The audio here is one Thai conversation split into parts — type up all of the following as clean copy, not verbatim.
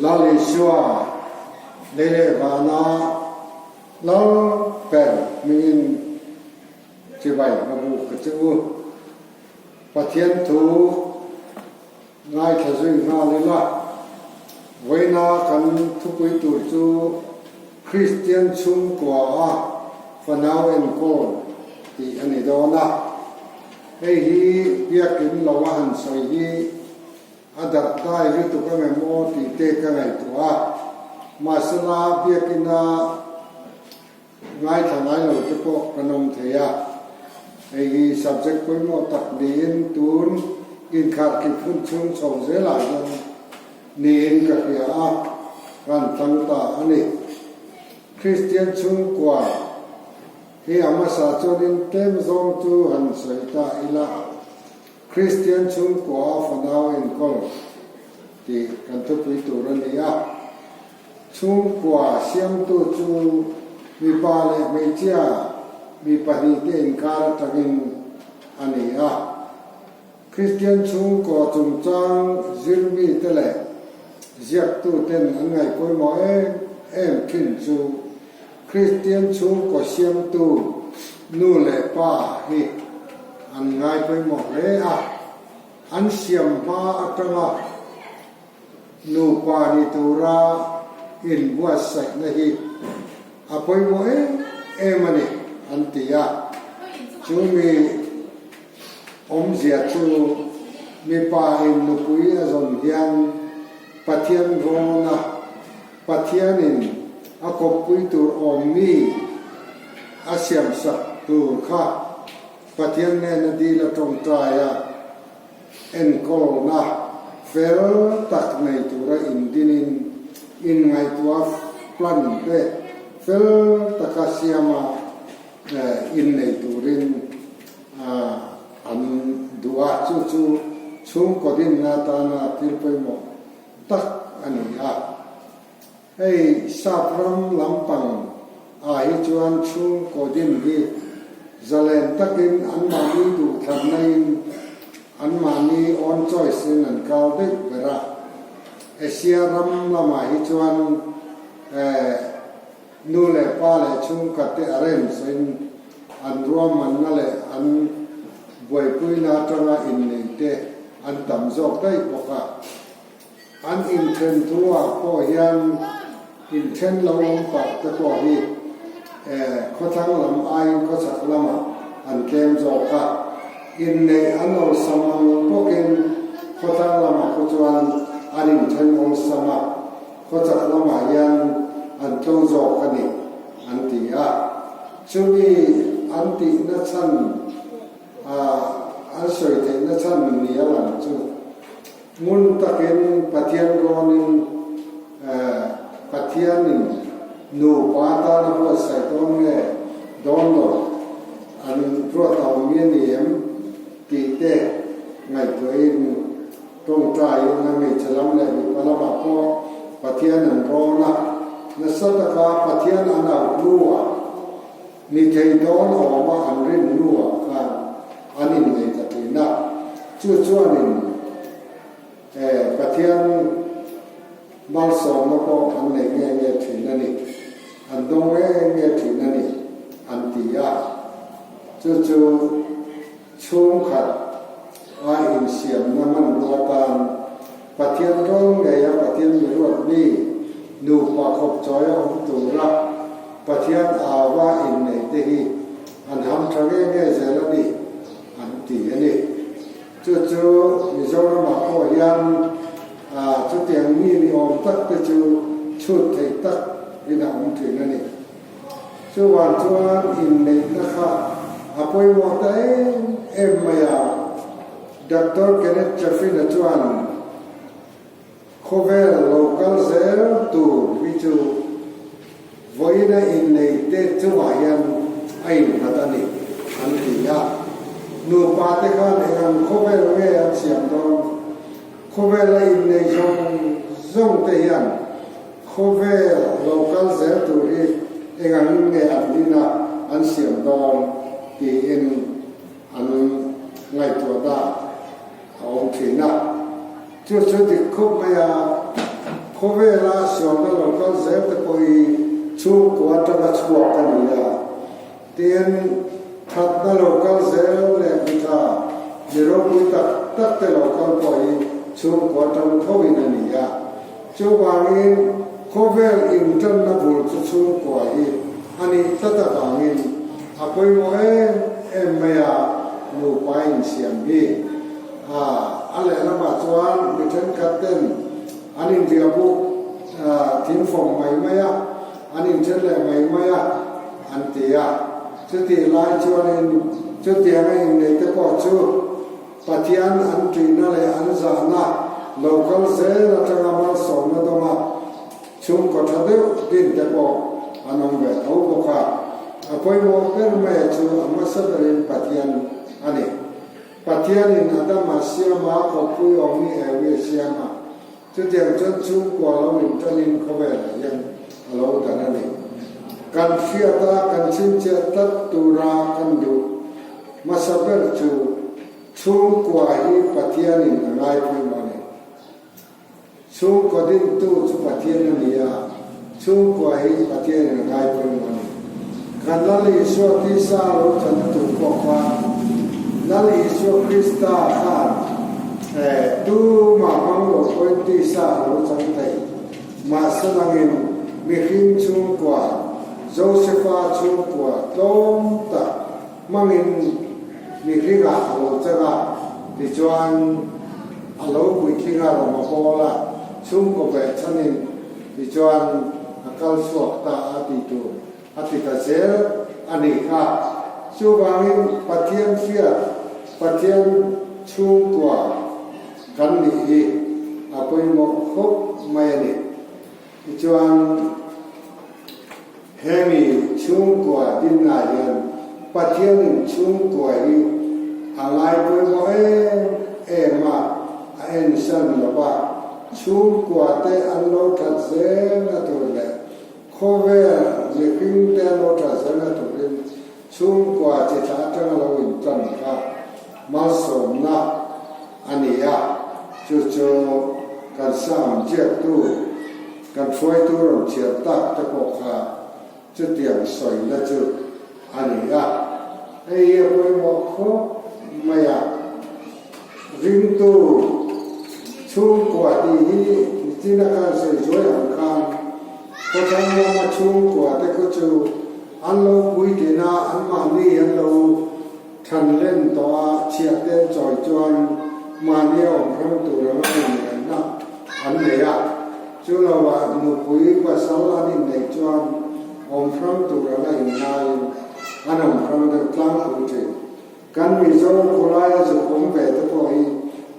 la le shua le le vana la per min chỉ vậy là bu cái chữ và thiên thủ ngay thời gian na lên là với na cần thu quý tuổi chú Christian chung quả phần nào em cô thì anh ấy đó na hay hi việc kiếm lâu hành soi hi anh đặt tay với tụi các em mua thì tê cái này tụi mà sau đó việc kiếm na ngay thằng ngay rồi cái bộ cái nông thế à hay subject của một tập điển tuôn in khát cái phun chung sầu dễ lại là nên các cái gan tăng ta anh ấy Christian chung quả khi ama sa cho nên tem zong tu han soi ta ila Christian chung quả phần nào in con thì cần thức với tu ra này chung quả xem tu chu vì ba lệ mấy chia vì pani tên cả tragin anh Christian chung có chung trang riêng mi thế lệ giặc tu tên anh ngày cuối mỗi em kinh chu Christian chung có xem tu nu lệ pa hi anh ngày cuối mỗi lệ anh xem pa atanga nu pa ni tu ra in buat sạch này apoi mỗi em anh antia chu mi zia chu mi pa in nukui azon hian pathian rona pathianin akop pui tur om mi asiam sak tur kha pathian ne na di la tong traya en kol na fel tak nei tura in dinin in ngai tua plan pe fel takasiama in nei turin an dua chu chu chung ko din na ta na til pe mo tak ani ei sapram lampang hi chuan chung ko din hi zalen takin an mani du thlan nei an mani on choice in an kal de vera asia ram lama hi chuan nu le pa le chung ka te arem sin an ruam man na le an boi pui na tanga in nei te an tam zok dai boka an in then thua ko hian in then lo pa te ko hi ko thang lam ai ko sak lama an kem zoka in nei an lo samang bokin ko thang lama ko chuan an in then ol sama ko sak lama hian an to zok ani an ti chumi an ti na chan an soi te na chan ni alam chu mun takin pathian ronin pathianin nu pata na ho sai don nge don lo an pro ta mi ni em ti te ngai toin tong trai na me chalam le mi pala ba ko pathian an ro na sadaka pathian ana nuwa ni thei don o ma an rin nuwa ka anin nei tatina chu chuanin pathian mal som no ko an nei nge thinani an dong nge thinani an tia chu chung khat ai in siam na man la tan pathian rong nge ya pathian mi ruat ni nu pa khop choi om tu ra pathian awa in nei te hi an ham thage nge zela ni an ti ani chu mi zo ma ko yan chu tiang mi ni om tak te chu thei tak ina om thi na ni chu wan chuan in nei na kha apoi mo ta em maya Dr. Kenneth Chaffin chuan khovel local zel tu vichu voina in nei te chuayan ai natani an ti nu pa te kha ne an khovel nge an siam don khovel in nei zong te yan khovel local zel tu ri engan nge an dina an siam don ti in an ngai tu da ông thì na chưa chưa thì khúc bây giờ โคเวลาส่วนนั้นเราก็เซฟตะกุยชูกวาดมาชัวกันนี่ละเตียนทัดนั้นเราก็เซฟเลยพิธาเดี๋ยวเราพิตัดแต่เราก็ปล่อยชูกวาดทำเขาวินาทีอ่ะชูวางินโคเวลอินเทอร์นับุลชูกวาดอันนี้ตัดต่างงินอาไปโมเอ็มเมียลูกไปเสียงบีอะไรนะมาชวนมิเชนคัตเตนอันนี้เดียวพวกทีมฟอร์มใหม่ไหมอ่ะอันนี้เช่นไรใหม่ไหมอ่ะอันเดียชุดที่ไล่ชวนชุดที่ให้ในตะกอชูปัจจัยอันที่นั่นเลยอันสานะโลกาลเซลจะงามาสอนนะตรงมาชุมก็ทัดเดียวดินตะกออันนั้นเวทเอาบุคคลอภัยโมเกิลไม่ชูอามาสัตย์เรียนปัจจัยอันนี้ปัจจัยนี้นาดามาเสียมาขอบคุยองค์นี้เอวิเสียมาชุดเดียวจนชุมกว่าเราอินเทอร์เน็ตเข้าไปยังเราแต่นั่นเองการเฟียตาการชินเจตัดตุรากันดูมาสับเปอร์ชูชุมกว่าอีปัจจัยนี้ง่ายไปหมดเลยชุมก็ดิ้นตู้ชุมปัจจัยนี้อ่ะชุมกว่าอีปัจจัยนี้ง่ายไปหมดเลยการนั่นเลยส่วนที่สร้างเราจะถูกบอกว่านั่นเลยส่วนคริสต์ค่ะดูมาบังโลกคนที่สร้างเราจะได้มาสร้างเองมีหินชุมกว่าโจเซฟาชุมกว่าต้มตะมังอินมีหินอะไรจะละที่จวนอารมณ์วิธีการมาพอละชุมก็แบบฉันเองที่จวนกัลสวกตาอาทิตย์อาทิตย์เสร์อันนี้ค่ะชูบางอินปัจจัยเสียปัจจัยชุมกว่ากันนี่อาไปมองคบไม่เนี่ยจวนเฮมีชุมกว่าดินนายนปัจจัยชุมกว่าอีอะไรไปมองมาเอ็นสันหรือว่าชุมกว่าแต่อันโลทัศน์นั่นตัวเลยโคเวเจพิงแต่โลทัศน์นั่นตัวเลยชุมกว่าจะชัดจังเราอินจันทร์มาสมนะอันนี้อ่ะจู่ๆการสร้างเจ็บตู้การช่วยตู้เราเฉียบตักตะโกกขาจะเตรียมสวยนะจู่อันนี้อ่ะไอ้ยังไม่หมดเขาไม่อ่ะริมตู้ชุ่มกว่าดีที่นักการเสียช่วยหันข้างก็ทำมาชุ่มกว่าแต่ก็จู่อันเราคุยกันนะอันมานี่อันเราทันเล่นตัวเชียร์เต้นจ่อยจวนมาเนี่ยองค์พระตัวเราไม่เหมือนนะอันไหนอ่ะจู่เราว่าหนูคุยว่าสาวอันนี้ในจวนองค์พระตัวเราไม่เหมือนอันองค์พระตัวกลางคุยเจกันมีโซ่โคราชจะคงเวทพอย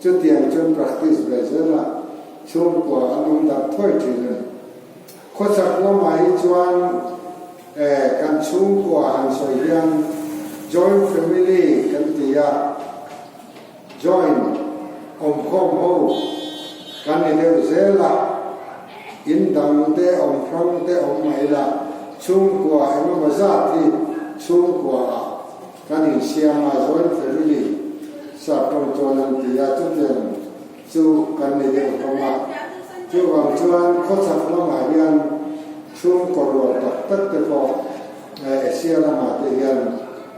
จุดเดียงจน practice แบบนั้นละช่วงกว่าอันนั้นดับถ้อยทีเลยคนสักว่าหมายจวนกันช่วงกว่าอันสวยยัง joint family กันที่ยา join องค์ข้อมูลกันในเรื่องเสละอินดังเตองค์พระเตองค์ไม่ละช่วงกว่าไอ้มันมาจากที่ช่วงกว่ากันอินเสียมา joint family สับตรงตัวนั้นที่ยาจุดเด่นจู่กันในเรื่องของมาจู่วางจวนข้อสักว่าหมายยังช่วงก่อนเราตัดแต่พอเสียละมาเรียน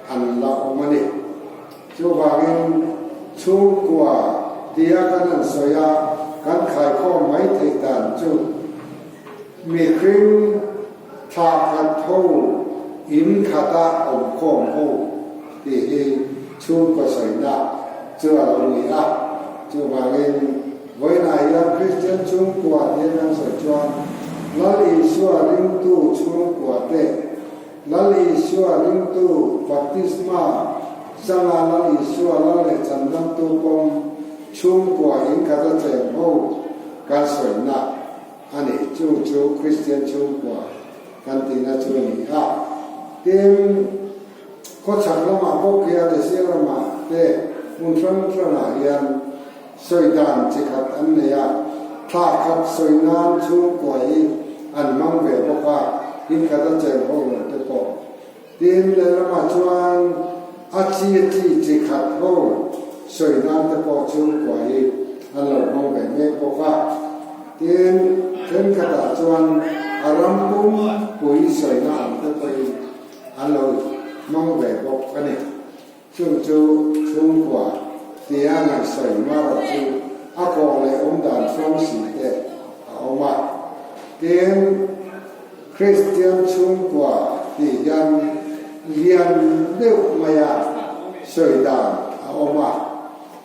อันละออกมาเนี่ยจู่วางช่วงกว่าที่ยากันนั้นสวยกันขายข้อไม้ติดดันจู่มีครีมทาขัดหูอินขัดองค์ข้อมูลที่ช่วงก็สวยนะจู่เราเนี่ยอ่ะจู่วางไว้ในยังคริสเตียนช่วงกว่าที่นั่นสวยจวนนั่นอิสวาลิงตูช่วงกว่าเตนั่นอิสวาลิงตูบัพติศมาสังฆนั่นอิสวานั่นเลยจันทันตูปงช่วงกว่าอินกัดเจ็บหูการสวยนะอันนี้จู่คริสเตียนช่วงกว่ากันตีน่าช่วยนี่อ่ะเต็มก็ฉันละมาพวกเกียร์เสียละมาเตมุนทรัมทรายันสวยดานจิขัดอันเนียถ้าขัดสวยงามช่วงกว่าอันมั่งเวบว่าอินกัดเจ็บหูเลยแต่พอเต็มเลยละมาชวนอาชีพที่จิขัดหูสวยงามแต่พอช่วงกว่าอันเรามองแบบนี้บอกว่าเต็มท เป็นกระดาษจวนอารมณ์ปุ้มปุ๋ยสวยงามก็ไปอันเรามองแบบบอกกันเนี่ยช่วงจูช่วงกว่าเตียงสวยมากจูอากงเลยองค์ดานฟรองสีเด็ดเอามาเกณฑ์คริสเตียนช่วงกว่าที่ยังเรียนเด็กมายาสวยดานเอามา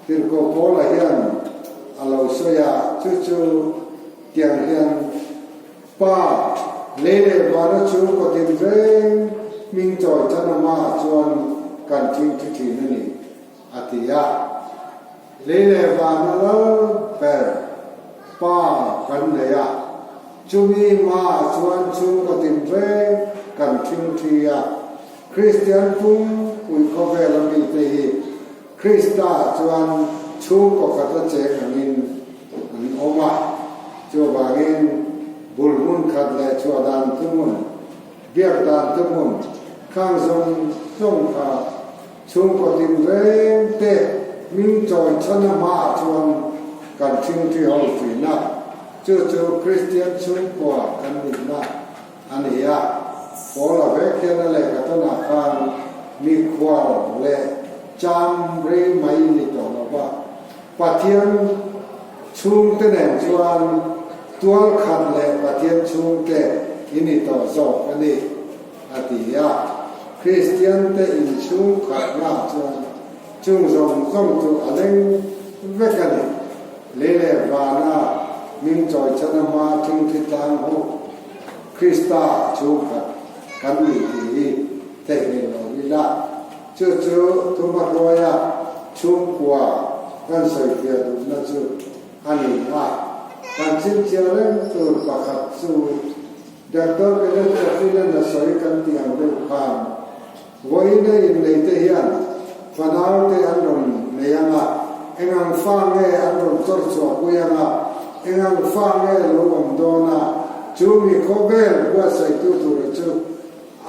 ถึงก็พอละเฮียนเราสวยจู่ๆเตียงเฮียนป้าเล่เล่บาร์จูก็ติดเรื่องมิงจอยจันมาจวนกันทิ้งที่นี่อาทิยาเล่เล่บาร์นั่นเปิดป้ากันเลยอะจุมีมาจวนจูก็ติดเรื่องกันทิ้งที่อะคริสเตียนพุ่งอุยก็เวลามีเตยคริสต์จวนชูก็กระตุ้นเจงินออกมาจูบางินบุลมุนขัดและชัวดานทุมุนเบียดานทุมุนข้างทรงขาช่วงปฏิบัติเตมิงจอยชนะมาชวนกันทิ้งที่เอาฝีนักจู่ๆคริสเตียนช่วงกว่ากันนิดนะอันนี้อะพอละเวกเทียนอะไรก็ต้องอาการมีความและจำเรื่องไม่นิดต่อมาว่าปะเทียนช่วงเตนชวนตัวขัดและปะเทียนช่วงแก่อินิต่อสอบอันนี้อาทิยาคริสเตียนเตอินช่วงขัดหน้าชวนช่วงส่งตัวอะไรเวกันเล่เล่วานามิงจอยชนะมาถึงทิศทางหูคริสตาช่วงขัดกันมีที่เทคโนโลยีละจู่ๆตัวมาโรยาช่วงกว่ากันใส่เกียร์ดูนั่นจู่อันนี้ว่าการชิ้นเชียร์เรื่องตัวประคับสู่เด็กตัวเป็นเรื่องที่เล่นสวยกันที่อันเดียวกันวันนี้ในเทียนฟันเอาเทียนรงในยังอ่ะเอ็งอังฟังเออันรงจดจ่อกุยังอ่ะเอ็งอังฟังเอลูกอมโดนะจูมีโคเบลว่าใส่ตัวจู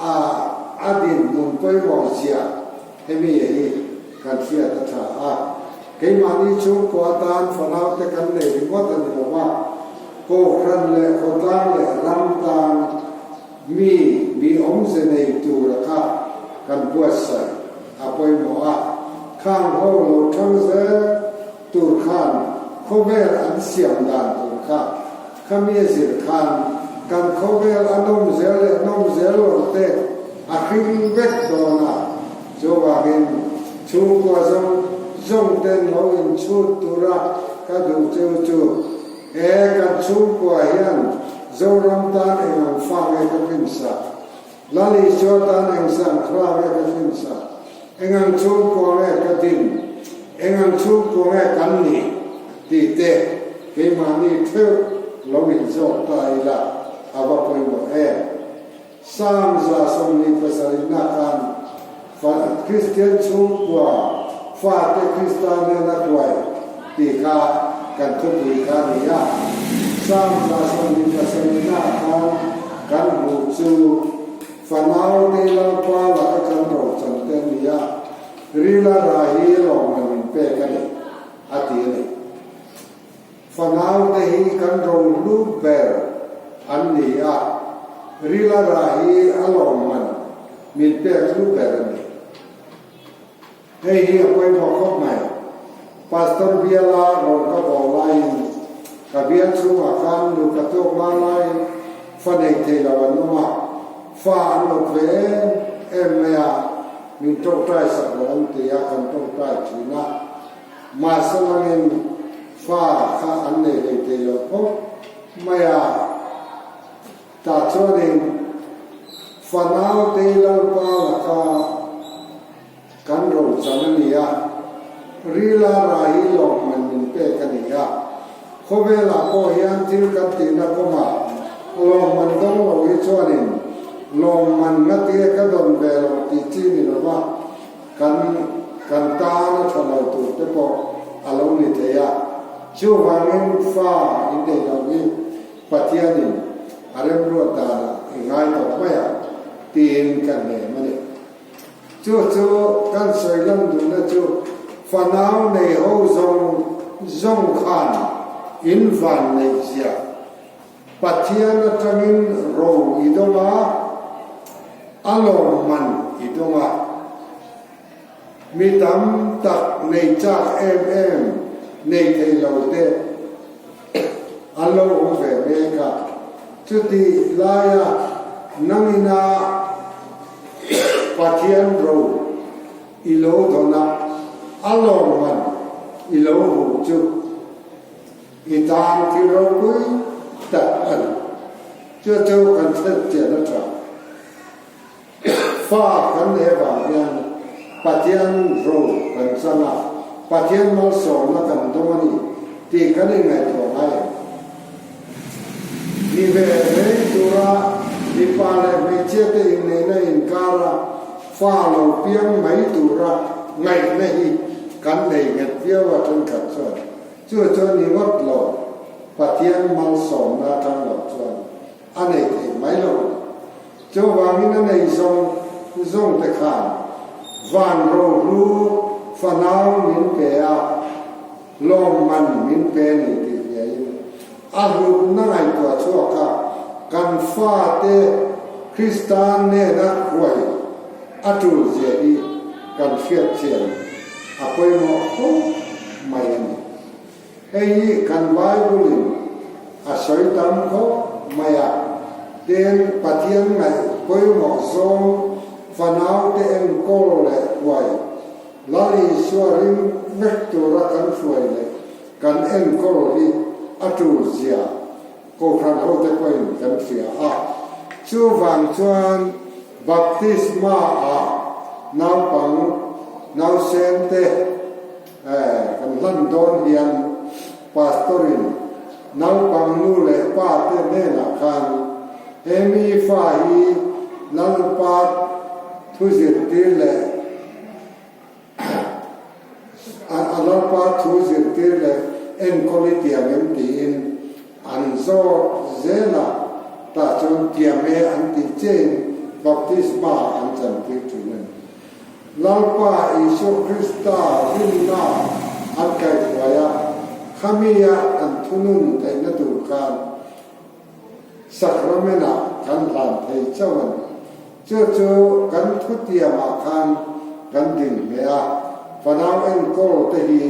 อาดินมุนไปมองเสียเฮมีเอกันเสียตถาเกี่ยมันนี่ชูกวาดานฟันเอาแต่กันเลยว่าแต่บอกว่าโคครันเลยโคตานเลยรำตานมีองค์เสนห์ตัวละค่ะกันบวชใส่อาไปหมอข้างห้องเราทั้งเสือตูร์ขันเขาเวลอันเสียงดังตูร์ขันขมีสิรขันกันเขาเวลอันนมเซลเตอาคิงเวกโดนาโจวากินชูกว่าจงเต้นเราอินชูตุระกระดูกจู่กันชูกว่าเฮียนโจรำตานเองฟังเอกพิมษาลาลิโจตานเองสังคราเอกพิมษาเองชูกว่าเอกดินเองชูกว่าเอกันนี่ตีเตะเกี่ยมันนี่เท่าเราอินโจตายละอาบะไปหมดสามซาสมนิภาษาลินาการฟังคริสเตียนชูกว่าฟาเตคริสตานเนนักไว้ตีข้ากันทุกทีข้านี่ยาสามซาสมนิภาษาลินาการกันบูชูฟันเอาในลำพาละกันเราจันเตนียารีลาราฮีลองมันเปกันอาทิตย์ฟันเอาในกันเราลูกเบลอันนี้รีลาราฮีอารมณ์มันมีเพื่อลูกแบบนี้เฮ้ยเอาไปบอกเขาไหมพาสตอร์เบียลาเราก็บอกไล่กับเบียนชูอาการดูกระตุกมาไล่ฟันเอกเทลวันนู้มาฟ้าอันลุกเวเมียมีตกใจสักวันที่อยากกันตกใจทีน่ะมาสลังเองฟ้าข้าอันเอกเทลพบไม่ตาชวนเองฟันเอาเตลัลปาละกากันโรจันนียารีลาราฮิลอกมันมินเปกันนียาเขาเวลาโคยันทิลกันตีนักมาลองมันต้องเราวิจารณ์ลองมันนัดเดียกันโดนเบลติจีนี่หรือว่ากันตาและชนเอาตัวเฉพาะอารมณ์นิเทียชูวางินฟ้าอินเดียวิปัทยานินอารมณ์รัวตาง่ายต่อไปตีนกันเนี่ยมันเนี่ยจู่ๆกันสวยลำดูนะจู่ฟันเอาในห้องจงขันอินฟันในเสีย Pathian atangin ro idonga along man idonga mi tam tak nei chak em nei thei lo te alo ve me ka chuti laya nangina Pathian ro ilo dona along man ilo hu chu itan ki ro kui ta an chưa châu kan set che na tra fa kan le ba yan Pathian ro kan sana Pathian mal so na kan do ni ti kan ngai to ai ni ve tura ni pa le me che te in nei na in kara fa lo piang mai tura ngai nei kan nei ngat pia wa tan khat so chưa cho ni wat lo Pathian mal so na kan lo chuan anei te mai lo cho wang in nei zong te khan van ro ru fanau min pe a lom man min pe ni ti ye a ru na ngai to cho ka kan fa te Kristan ne na kwai a tu je di kan fiat chen a poi mo ho mai ni ei kan Bible a soi tam ko maya ten Pathian ngai poi mo zong fanau te en ko le kwai lari suaring vectora kan fuai le kan en ko ri atu zia ko khan ho te koin kan fia a chu wang chuan baptisma a nau pang nau sen te kan lan don hian pastorin nau pang nu le pa te ne na khan emi fa hi nal pa thu zir tir le anal pa thu zir tir le en quality am ti in an zo zela ta chon tiame an ti chen baptisma an chan ti tunen lalpa Isu Krista rinna an kai waya khamia an thunun te na tu kan sakramena kan lan thei chawan cho kan thutia ma khan kan ding mea fanau en kol te hi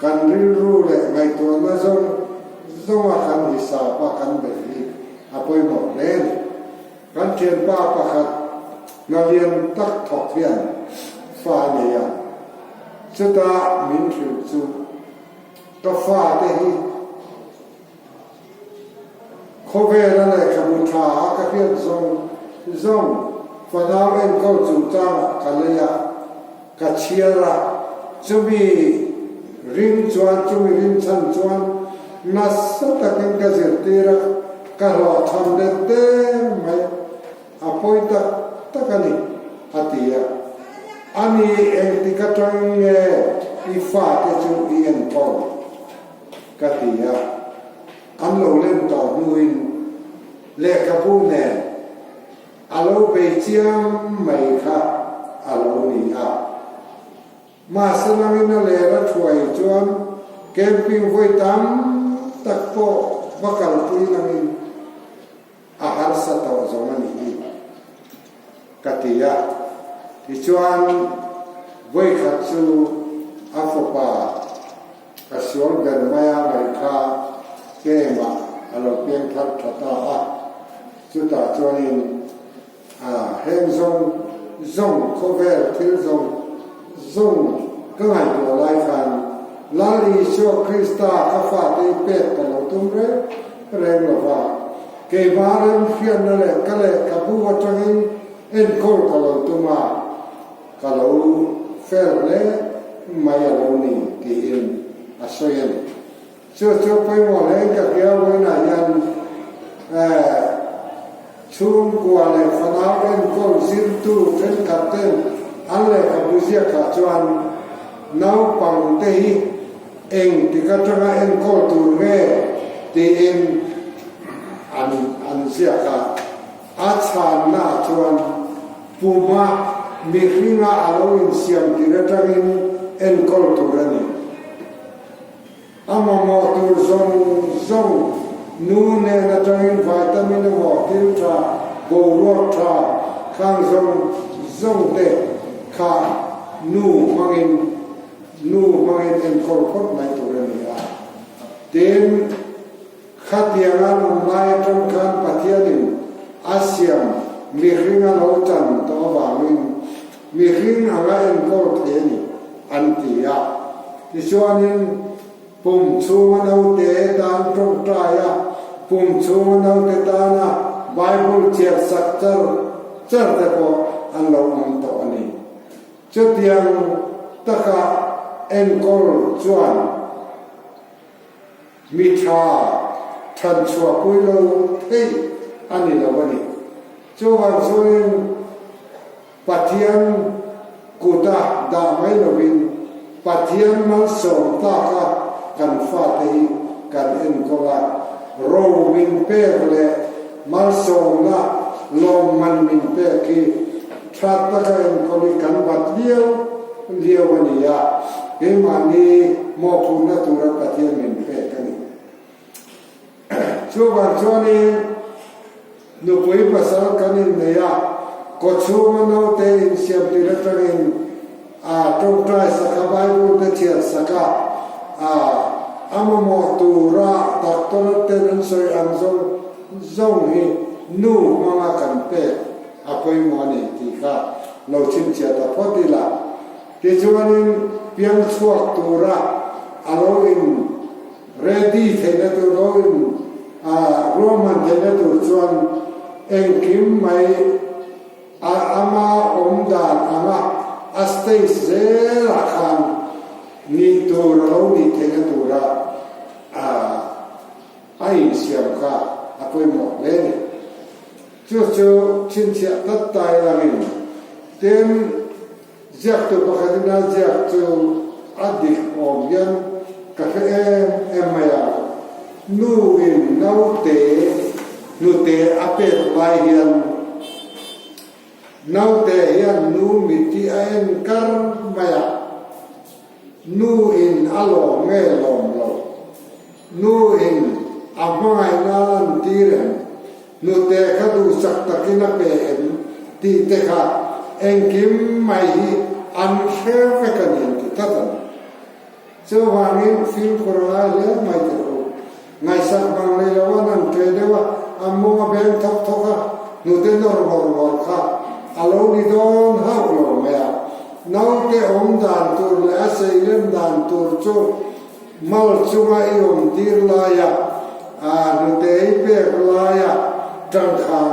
kan ru le ngai to na zong a kan hisa pa kan be hi apoi mo len kan chen pa pa khat na lian tak thok hian fa ne ya chuta min thil chu to fa te hi khove la le kamutha ka hian zong fanau en kol chu ta kalaya ka chiara chumi ring chuan chumi ring chan chuan na sata kan ka zirtira ka lo tham de te mai apoi ta kani atia ani en tikatang ifa te chu ien pon katia an lo len to nuin le ka bu ne alo be chiam mai kha alo ni a ma sanangina le ra thuai chuan camping voi tam tak po bakal pui nangin ahar sa to zomani hi katia ti chuan voi khat chu afopa kasual gan maya mai kha ke ma alo pian khat thata a chu ta chuanin hem zong cover til zong ka ngai to lai khan lali Isu Krista ka fa te pet ka lo tum re lo va ke varam fian na le ka bu wa changin en kol ka lo tuma ka lo fer le mai lo ni ti in asoyen cho pai mo le ka kia wo na yan chung kwa le fanau en kol zir tu fen kapten an le ka buzia ka chuan nau pang te hi eng ti ka tanga en kol tu ve ti in an sia ka a chan na chuan puma mi hringa alo in siam ti ra tangin en kol tu ra ni ama mo tu zong นูเนี่ยนะจังอินไฟตามินบอกที่ทราโบรอทราข้างทรงเตะข้านูมังอินเอ็นคอร์พอดในตัวนี้อ่ะเดินขัดยังงานนายจงการปฏิญาณอาเซียนมีเรื่องเราจันตัวบางมีเรื่องอะไรเอ็นคอร์เทนี่อันที่อ่ะที่ชวนนี้ปุ่มชูมันเอาเตะตามตรงใจอ่ะปุ่มชูมันเอาเตะตานะไบเบิลเทียบสักเจอแต่ก็อันเราอันตัวนี้จุดยังตะกะเอ็นคอร์ชวนมิทราทันชัวคุยเราเฮ้ยอันนี้เราวันนี้ช่วงส่วนปฏิญาณกูตาดาไม่เราวินปฏิญาณมันส่งตากันฟาตีกันเอ็นโคลาโรวินเปรเลมันส่งละลมมันมินเปรกีชาติตะกันเอ็นโคลิกันบัดเดียววันนี้อ่ะเฮ้ยมันนี่มอคุณนัตุระปฏิญาณมินเปรกันนี่ช่วงนี้นุคุยภาษากันนี่เนี่ยก็ช่วงนั้นเอาแต่เสียบดีรัตรินตรงใจสักใบบุตรเทียสักอามาโมตูระตักตระเตนันสวยอันทรงให้นูมากันเป๊ะอภัยมันนี่ที่ข้าเราชิมเชียตพอดีละที่ช่วงนี้เพียงสวกตูระอารมณ์ ready เท่านั้นตัวเราโรมันเท่านั้นตัวชวนเองคิมไม่อามาอมดานอามาอัสเตย์เซราคันนี่ตัวเรานี่เท่านั้นตัวเราไอ้เสียงข้าอภัยหมดเลยจู่ชินเชียตัดตายแล้วนี่เต็มเจ้าตัวประคันน่าเจ้าตัวอดีตอมยันกับเอ็มไม่ยานูอินนูเตอเปตไลยันนูเตยันนูมิติเอ็นการไม่ยานูอินอโลเมลอมโลนูอินอามาไอนาลันตีเรนนูเตขัดูสักตะกินเปเอ็นตีเตค่ะเอ็งกิมไม่อันเชฟกันยันติทัตันเจ้าวันนี้ฟิลคนละเลี้ยไม่ถูกไม่สักบางเลยว่านั่นเกิดว่าอามัวเบนทับทับนูเตนอร์บอลค่ะอารมณ์ดีโดนห้าวลงเมียน้องเตอมด่านตัวเลสเล่นด่านตัวจูมัลจูมาอิอมตีลายะนูเตยเปกลายะจังขัง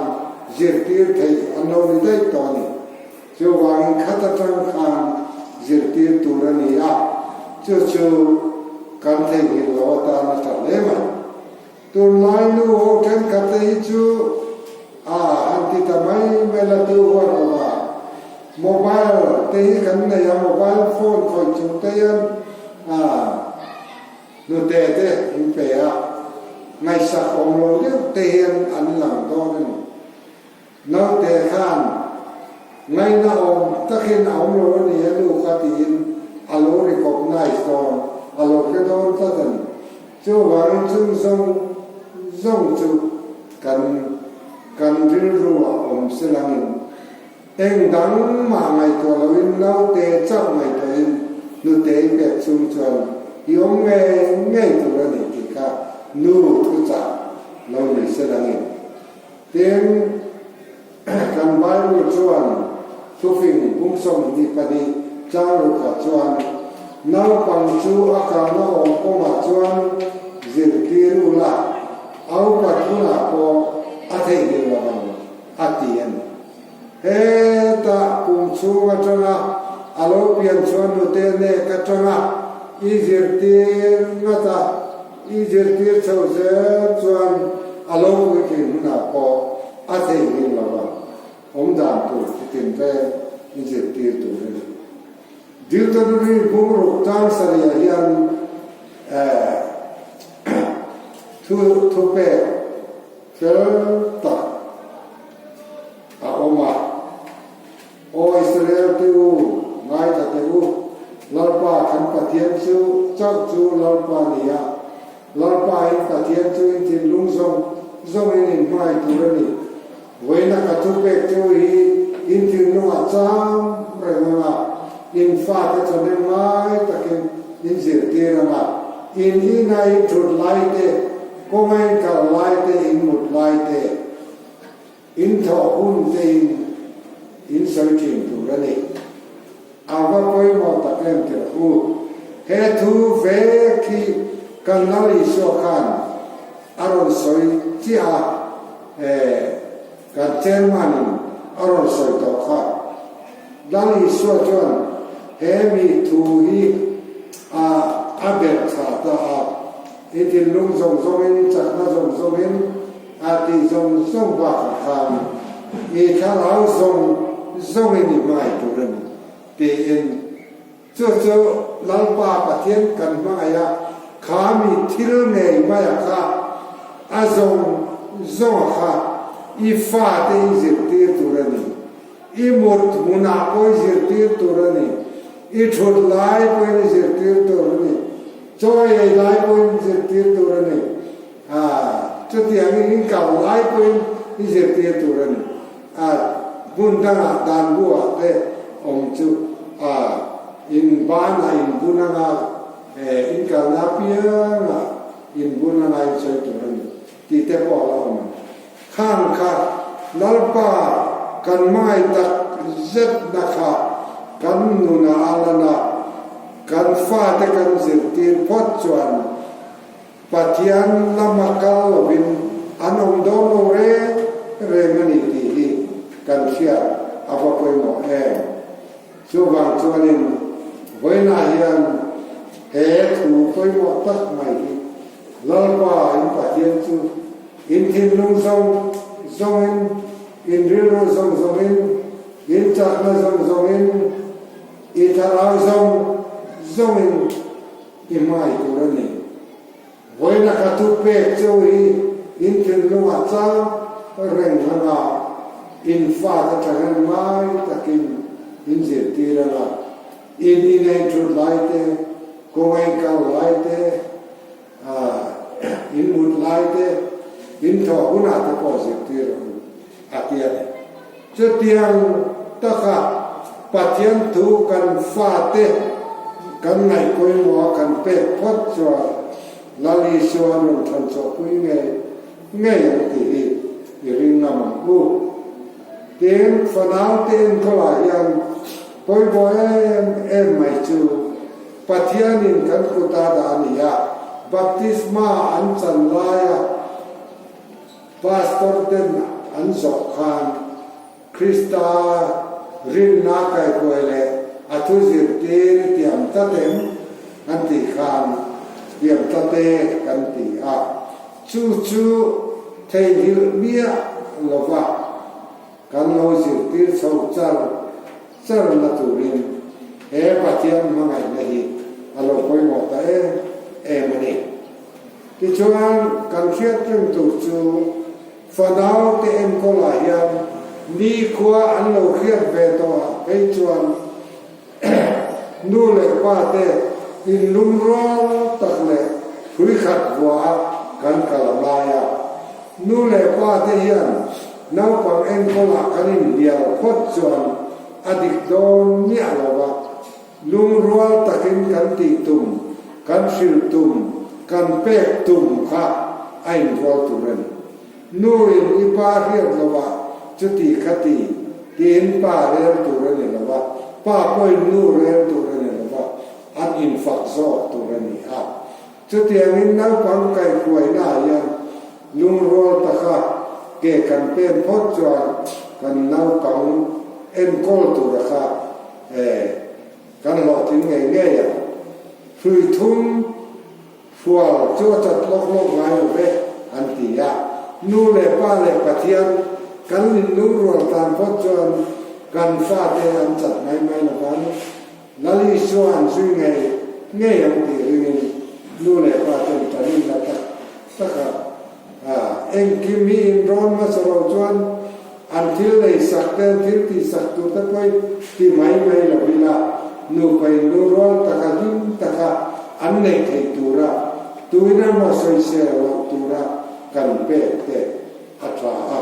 เจิตตีร์ไทยอันนั้นได้ตอนนี้เจ้าวันขัดจังขังเจิตตีร์ตัวนี้อ่ะจู่กันเทกินเราตาหน้าตาเล่มันตัวไลน์นู้นกันกันเทจู่อันที่ทำไมไม่ละตัวว่าโมบายเทกันเนี่ยโมบายโฟนคอยจุดเทียนนูเตะอินเปียไม่สักองโลเดียวเทียนอันหลังตัวนั้นนูเตะข้างไม่น่าองตะเคียนองโลนี่ลูกกตินอโลริคอบไนส์ตอนอโลเกดอนตัดันเจ้าวันจุ่มจุกันริรู้ว่าอมเสลังเองดังมาไม่ตัวเราอินเราเตะจับไม่ตัวอินนูเตะแบบชุมชนยงเงยตัวนี้ที่ข้านูทุจักเราไม่เสลังอินเต็มกันไปรู้ชวนทุกสิ่งพุ่งส่งที่ปฏิจ้าลูกชวนน้าปังจูอาการน้าองค์ก็มาชวนจิตที่รู้ละเอาปัจจุบันพออาทิตย์เดียวกันอาทิตย์เฮตาปุ่มชูกัจนะอารมณ์เปลี่ยนชวนดูเตเนกัจนะอีจิตที่นั่นตาอีจิตที่ชาวเจ้าชวนอารมณ์วิธีนั้นพออาทิตย์เดียวกันผมด่านตัวที่เป็นไปอีจิตที่ตัวนี้ดิวตัวนี้บุ้งรุกจางสรียันทุเปเฟลตาอาอมาโออิสราเอลติวไงแต่ติวลาปาขันปะเทียนชูจักจูลาปานียาลาปา mai pathian chu in tin lung zong in mai turani voina ka tu pe chu hi in tin no acham renga in fa te chone mai takin in zir tirama in inai thut lai te komai ka lai te in mut lai te in tho hun te in searching turani awa koi mo takem te u he thu ve ki kanali so khan aron soi chi a ka chairman aron soi to kha dali so chuan he mi thu hi a bet tha ta a itin lung zong zong in chak na zong zong in a ti zong zong ba khan e kha lao zong in mai turani te in chu lalpa pathian kan maya khami thil nei maya kha azong kha ifa te zirtir turani imut muna ko zirtir turani ithut lai ko zirtir turani joy lai ko zirtir turani chutiang in ka lai ko zirtir turani bundanga dan bua te om chu in bana in bunanga in ka napia in bunanga in choi turani ti te po la om khang kha lalpa kan mai tak zet na kha kan nuna alana kan fa te kan zirtir pot chuan pathian lamakal bin anom do re mani ti hi kan sia apa koi mo chu wang chuanin voina hian he thu koi mo tak mai hi lalpa in pathian chu in thin lung zong in rilo zong in chakna zong in itharau zong in mai turani voina ka tu pe chu hi in thin lung a cha reng hanga in fa ka thagan mai takin in zir tiranga in inai thut lai te komai ka lai te in mut lai te in tho huna te po zir tiranga atia chu tiang taka pathian thu kan fa te kan ngai koi mo kan pe phot chwa lali suan ron than cho pui nge ti hi ring nam u ten fanal ten kola yang poi boy em mai chu pathian in kan kuta da ania baptisma an chan laya pastor ten an zok khan krista rin na kai koile athu zir ter tiam ta tem an ti khan tiam ta te kan ti a chu thei hil mia lova kan lo zir tir chau char na turin pathian mangai nahi alo koi mo ta mani ti chuan kan khiat teng tu chu fanau te em ko la hian ni khua an lo khiat ve to ei chuan nu le pa te in lum ro tak le hui khat wa kan kalamaya nu le pa te hian nau pang en ko la kan in liao khot chuan adik don ni alawa lum rual takin kan ti tum kan sil tum kan pek tum kha ain ro turen nu in ipa riat lawa chuti khati tin pa rel turen lawa pa poi nu rel turen lawa an in fak zo turen ha chuti angin nau pang kai kuai na ya lum rual takha ke kan pen phot chuan kan nau pang en kol tu rakha kan lo tin nge ya hui thum fual chu chat lok ngai ve an ti ya nu le pa le pathian kan lin nu ro tan phot chuan kan fa te an chat mai na ban lali so an zui nge yang ti ring nu le pa te tanin la ta ka en kimi in ron ma so chuan until they suck them till ti sak tu ta koi ti mai la vila nu pai nu ro ta ka din ta ka an nei thei tu ra tu ina mo soi se lo tu ra kan pe te atra a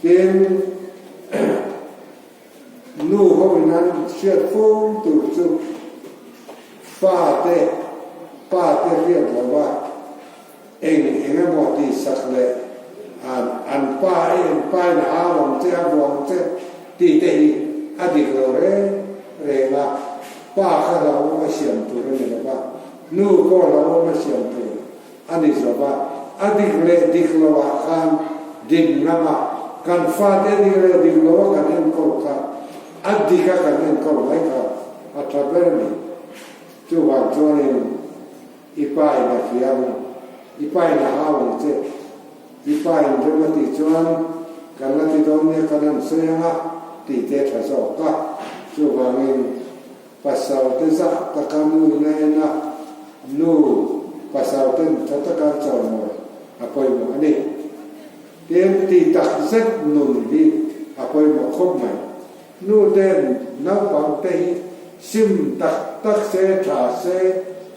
ken nu ho nan siat phong tu chu pa te riêng làว่าeng mo ti sak le an pa na ha wang che ti te adi lo re la pa kha la ma siam tu re ne ba nu ko la ma siam tu ani so ba adi le dik lo wa khan din na ma kan fa te di le dik lo kan en ko ka adi ka kan en ko mai ka atraberni chu wa join ipai na fiam ipai na hawo che ipai ndema ti chuan kan la ti dom ne kan se ha ti te tha so ka chu wa ngin pasau te sa ta kanu ne na nu pasau te ta ka chau mo apoi mo ani tem ti tak zet nun bi apoi mo khop mai nu den na pang te sim tak se tha se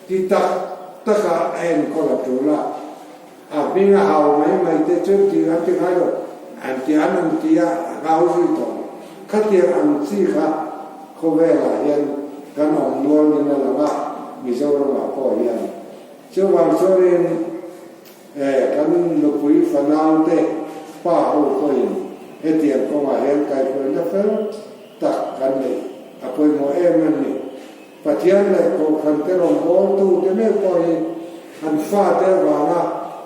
ti tak taka en kola tula a binga hau mai te chu ti an ti hai ro an ti an ti ya ga hu to kha ti an chi kha ko ve la hian kan ong nuol ni na la mi zo ro ma ko hian chu wang so rin kan lu pui fa nau te pa ho ko yin e ti ko ma hian kai ko na fel tak kan ni a ko mo em ni Patian le ko kante ron bol tu te me ko an fa te wa na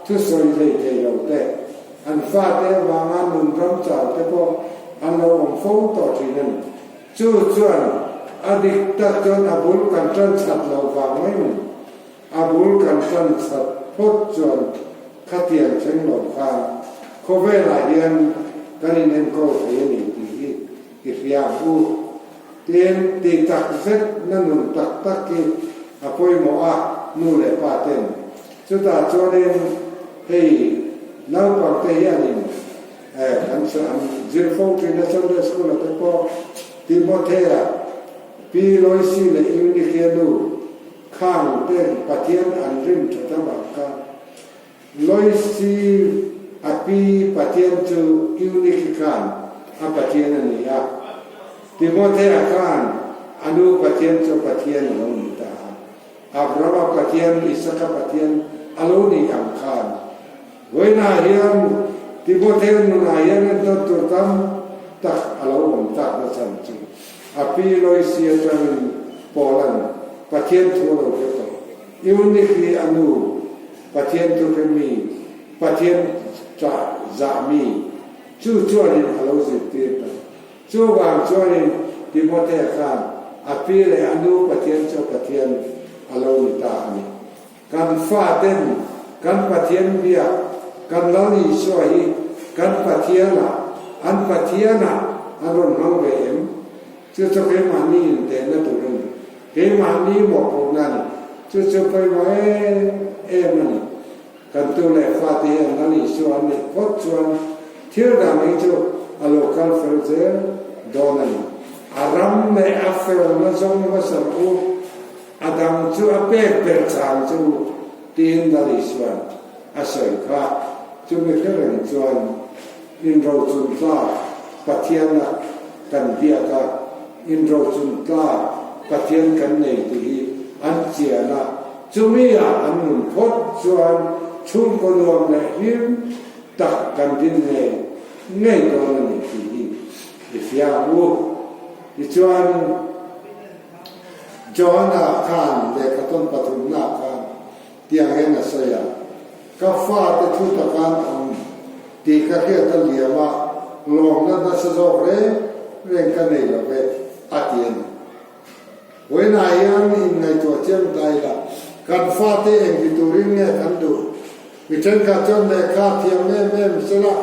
tu soi le te yo te an fa te wa na nun ram cha te ko an lo ong fo to chi nen chu chuan adik ta chuan abul kan chan chat lo wa mai mun abul kan chan chat phot chuan khatian chen lo kha ko ve la hian kan inen ko te ni ti ya u tiền ti tak zet na nun tak ki apoi mo a nu le pa ten chu ta cho nên hei nau pa te ya ni kan sa am zir fo ki na so de school te ko Timothea pi loi si le uni ke nu khang te patien an rim ta ba ka loi si api patien chu uni ki kan a patien ni ya Timothea kan anu patien cho patien lo ni ta Abraham patien Isaka patien alo ni am kan Goina hiam Timothea nu na hiam to to tam tak alo om tak na san chi api loi sia tan polan patien thu lo ke to iuni ki anu patien tu ke mi patien cha za mi chu chu ni alo zi ti ta chu wang chu ni Timothea kan api le anu patien cho patien alo ni ta ni kan fa den kan patien bia kan la ni so hi kan patiana an patiana aron hang ve em chu chu ke mani te na tu ren ke mani mo ko nan chu chu pe wa e mani kan tu le fa te na ni so an ni ko chuan thir da mai chu a local felzer donan aram me afel na zong ma sa u adam chu a pe per chang chu tin da li swan a soi kha chu me ke ren chuan in ro chun ta patiana kan dia ka in ro chun ta patien kan nei ti an chia na chu mi a an nun phot chuan chung ko nuam le him tak kan din ne nei to na ni ti ifia u i chuan Joanna Khan le katon pathum na khan tiang hen na saya ka fa te thu ta kan am ti ka ke ta liama long na sa zo re ka nei lo ve atien we na yang in ngai to chen dai la kan fa te en biturin ne kan du mi chen ka chon le ka thiam ne mem sela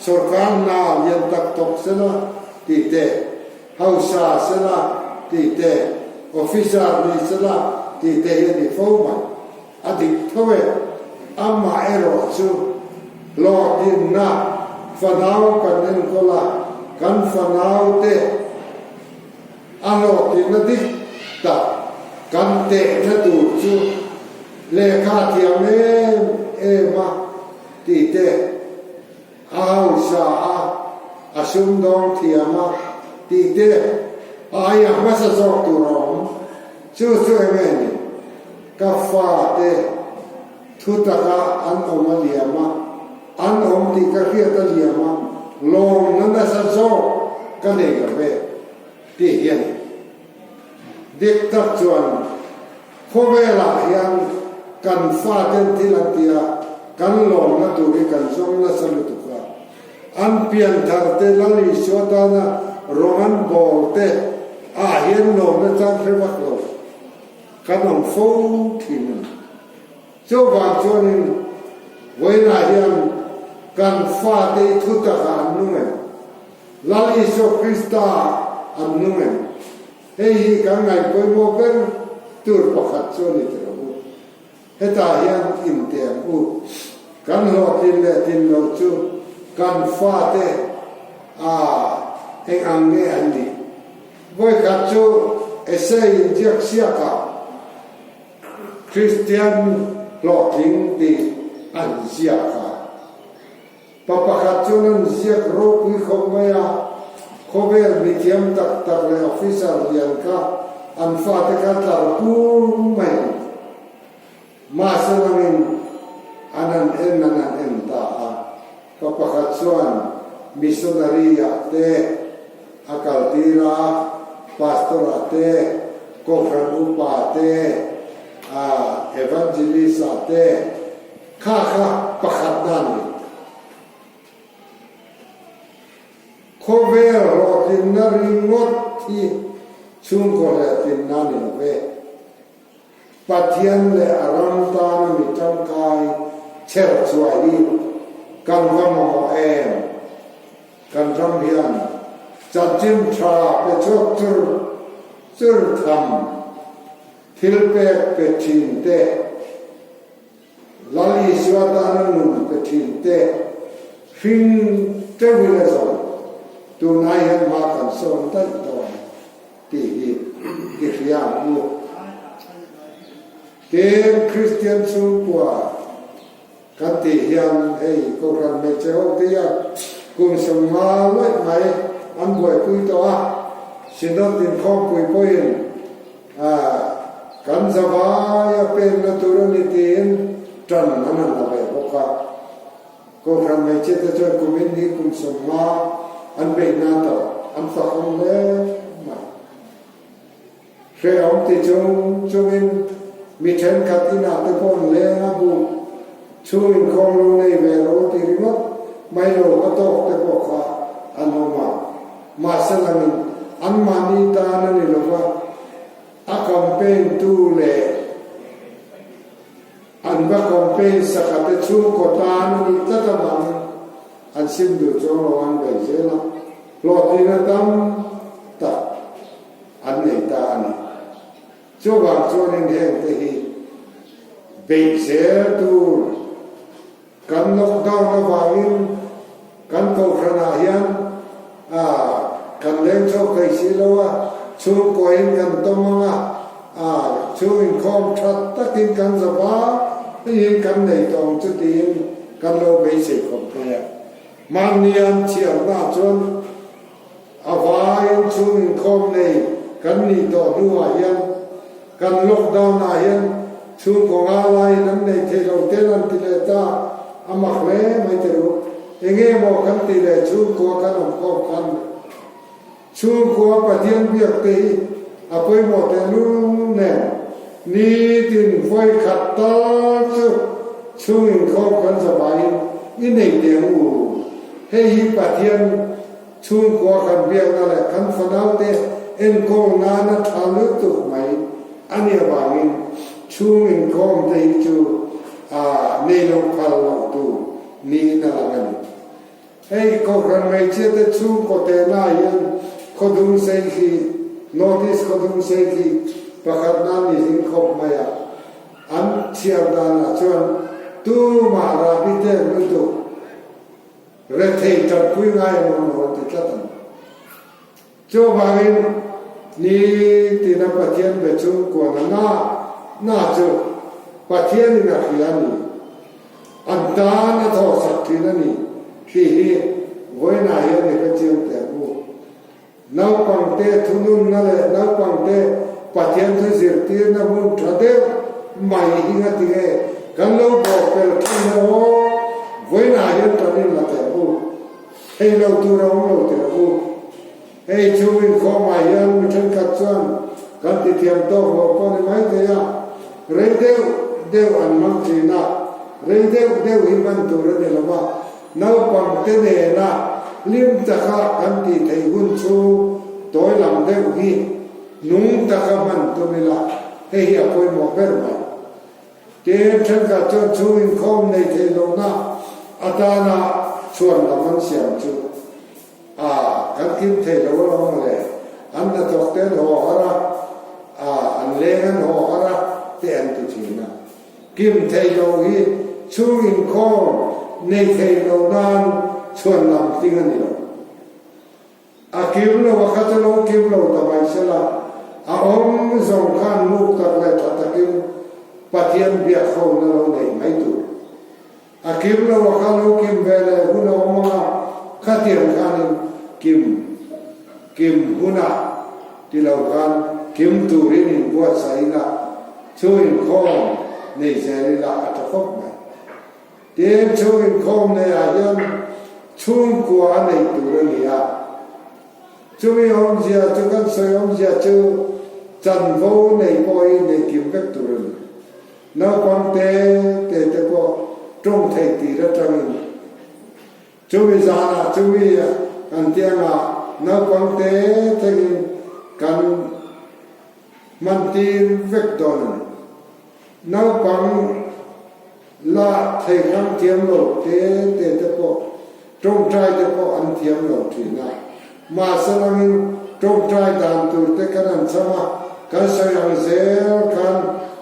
sorkan na yen tak tok sela ti te hausa sela ti te official ni sela ti te ni foma adi thowe amma ero chu lo din na fanau kanen kola kan fanau te alo ti na di ta kan te na tu chu เลขาเทียมมาตีเตอาอุชาอาชุมดองเทียมาตีเตอายังมาสะจอกตุรอมชูชูเอเมนี่กาฟาเตทุตกะอันอมเลียมาอันอมติกะเคียตเลียมาลงนั่นน่ะสะจอกกันเองกับเวตีเฮียนเด็กตักจวนพอเวลายังกันฟาเต็นที่ลังเตียกันหลงนะตัวนี้กันส่งนะสลุตุกะอันเปลี่ยนทางเตลังลิชวตานะโรันโบเตเห็นหลงนะจังเทวักโลกันองฟูทินเจ้าบางจวนินเวลายังกันฟาเตทุตกะอันนุ่มลังลิชวคริสตาอันนุ่มเฮ้ยกันไงไปโมเป็นตัวประคัตจวนิตระบุเฮตายังอินเตียงอุกันโลทินเลทินโลจูกันฟาเตเองอังเงอันนี้ไว้กัดจูเอเซยินเจียกเสียกาคริสเตียนโลทิงดีอันเสียกาปะปะกัดจูนั้นเสียกโรควิคมไว้เขาเวลมีเทียมตักเลยออฟฟิศเรียนก็อันฟาเตกันตลอดปูไม่มาสนังอันนั้นนันเอ็นตาก็ประกาศส่วนมิสนารียเตอาคาตีราพาสตอร์เตโคฟรันอุปาเตเอวานเจลิสเตข้าประกาศนั่นโคเวลโรตินนาริงดที่ชุมโคเลตินนานิเวปัทยันเลอารัมตานมิจังกายเชิดสวยดีกันวมอกันรำเฮียนจัดจิมทราเปชกจุลธรรมทิลเปเปชินเตลาลิสวดานุนเปชินเตฟินเทวิเลซอนตัวนายเห็นมากันสอนตั้งตัวที่อิสยามลูกเกมคริสเตียนสูงกว่ากันที่ยังก็กันไม่เจ้าที่ยังกุมสมาไว้ไหมอันบ่อยคุยตัวสินตินข้อคุยพูดกันสบายเป็นนัตุรนิตินจันนั่นน่ะแบบว่าก็กันไม่เจ้าจะกุมินที่กุมสมาอันเป็นนาต่ออันสักคนเลยมาเชื่อมที่จงมีเช่นกัตินาตะพนเลนะบุช่วยคงรู้ในเวลาที่ริมดไม่รู้ว่าตกแต่บอกว่าอันนั้นมาสลังอันมานิตานั่นนี่หรือว่าอาคำเป็นตูเล่อันว่าคำเป็นสักแต่ชูกตานั่นนี่จะทำมันอันซิมดูจงระวังไปเสียนะโลดีนะตั้มตัดอันนี้ตานี่ช่วงบางช่วงนึงเห็นที่เบสเซอร์ตูกันล็อกดาวน์ระหว่างกันโคขนาดยันกันเล่นโชคไก่สิโลวะช่วงก่อนกันต้มมาช่วงคอมชัดตักินกันสบายยิงกันในตองจุดดินกันโลเบสิกของเพื่อมันเนียนเชี่ยวหน้าจนวายช่วงคอมในกันนี่ต่อดูยันกันล็อกดาวน์นายันช่วงของอะไรนั้นในเทโลเทนันติเลต้าอามักเล่ไม่เจอเองบอกกันติเลช่วงกัวกันองค์กันช่วงกัวปะเทียนเบียกตีไปหมดแต่นู้นเนี่ยนี่ตินไฟขัดตาช่วงเขากันสบายนี่ในเดียวให้ฮิปะเทียนช่วงกัวกันเบียกนั่นแหละกันฝนเอาเตเอ็นกองนานะทาลุตุกไหมอันนี้บางอินช่วงกองเตจูเนลงพัลลตูนี่นั่นแหละให้ก็กันไม่เชื่อแต่ช่วงก็เตน่ายันก็ดูเสียงโน้ติสก็ดูเสียงประกาศนั้นนี่สิงคบมาอันเชียร์ดานะชวนตูมาราบิเตมุตุเรทิจัดคุยง่ายมันหัวติดกันโจบางอินนี่ที่นับเทียนเบชุกวนน่าจู ปัจเจียนี่นะขี้อันนี้อันตานะทอสักทีนั่นนี่ขี้ไว้นายนี่ก็เจียมแต่กูนับปังเตทุนุนนั่นแหละนับปังเตปัจเจียนที่เสียตีนะมุนทะเดไม่หิงติเกกันเราบอกเป็นขี้โน่ไว้นายตอนนี้ละแต่กูให้เราตัวเราแต่กูให้ช่วยข้อมายันมิถึงกัดส่วนกันติเทียมโตหัวก้อนไม้เดียเรื่องเดียวอันมั่งจีน่ะเรื่องเดียวหิมันตัวเรื่องละว่านับปังเตเนน่ะลิ้มตะขากันติไทยหุ่นชูตัวลำเดียวฮีนุ่งตะขามันตัวนี้ละให้เฮียคอยหมอกเปิดมาเจ้าฉันก็จะช่วยข้อมในเทโลน่ะอาตานะชวนละมันเสียงชูกันกินเทโลละมันเลยอันนั้นตกเต้นหัวหระอันเลี้ยงหัวหระเตียนตุทีนะกินเทโลฮีช่วยข้อมในเทโลนั้นชวนลำทิ้งอันนี้ละกิมเราว่าคัตโลกิมเราทำไมเสียละอมส่งขันมุกตักเลยทัดกิมปะเทียนเบียดเขาเราไม่ดูกิมเราว่าคัตโลกิมเวลาหุ่นอมมาขัดเทียนขันกิมหุ่นที่เราขันกิมตูรินิบวชใส่ละช่วยข้อในเจริญละอัตถกไหมเดี๋ยวช่วยข้อในอายันช่วยกว่าในตัวนี้ช่วยอมเสียช่วยกันสอยอมเสียช่วยจันโวในปอยในกิมเวกตัวนี้นับวันเตก็ตรงไทยตีระจังช่วยจานะช่วยอันเตียงนับวันเตกันมันตีเวกตัวนี้นับวันละไทยคำเทียมโลกก็ตรงใจก็อันเทียมโลกที่นั่นมาสลังตรงใจตามตัวแต่กันสมากันสยังเสียกัน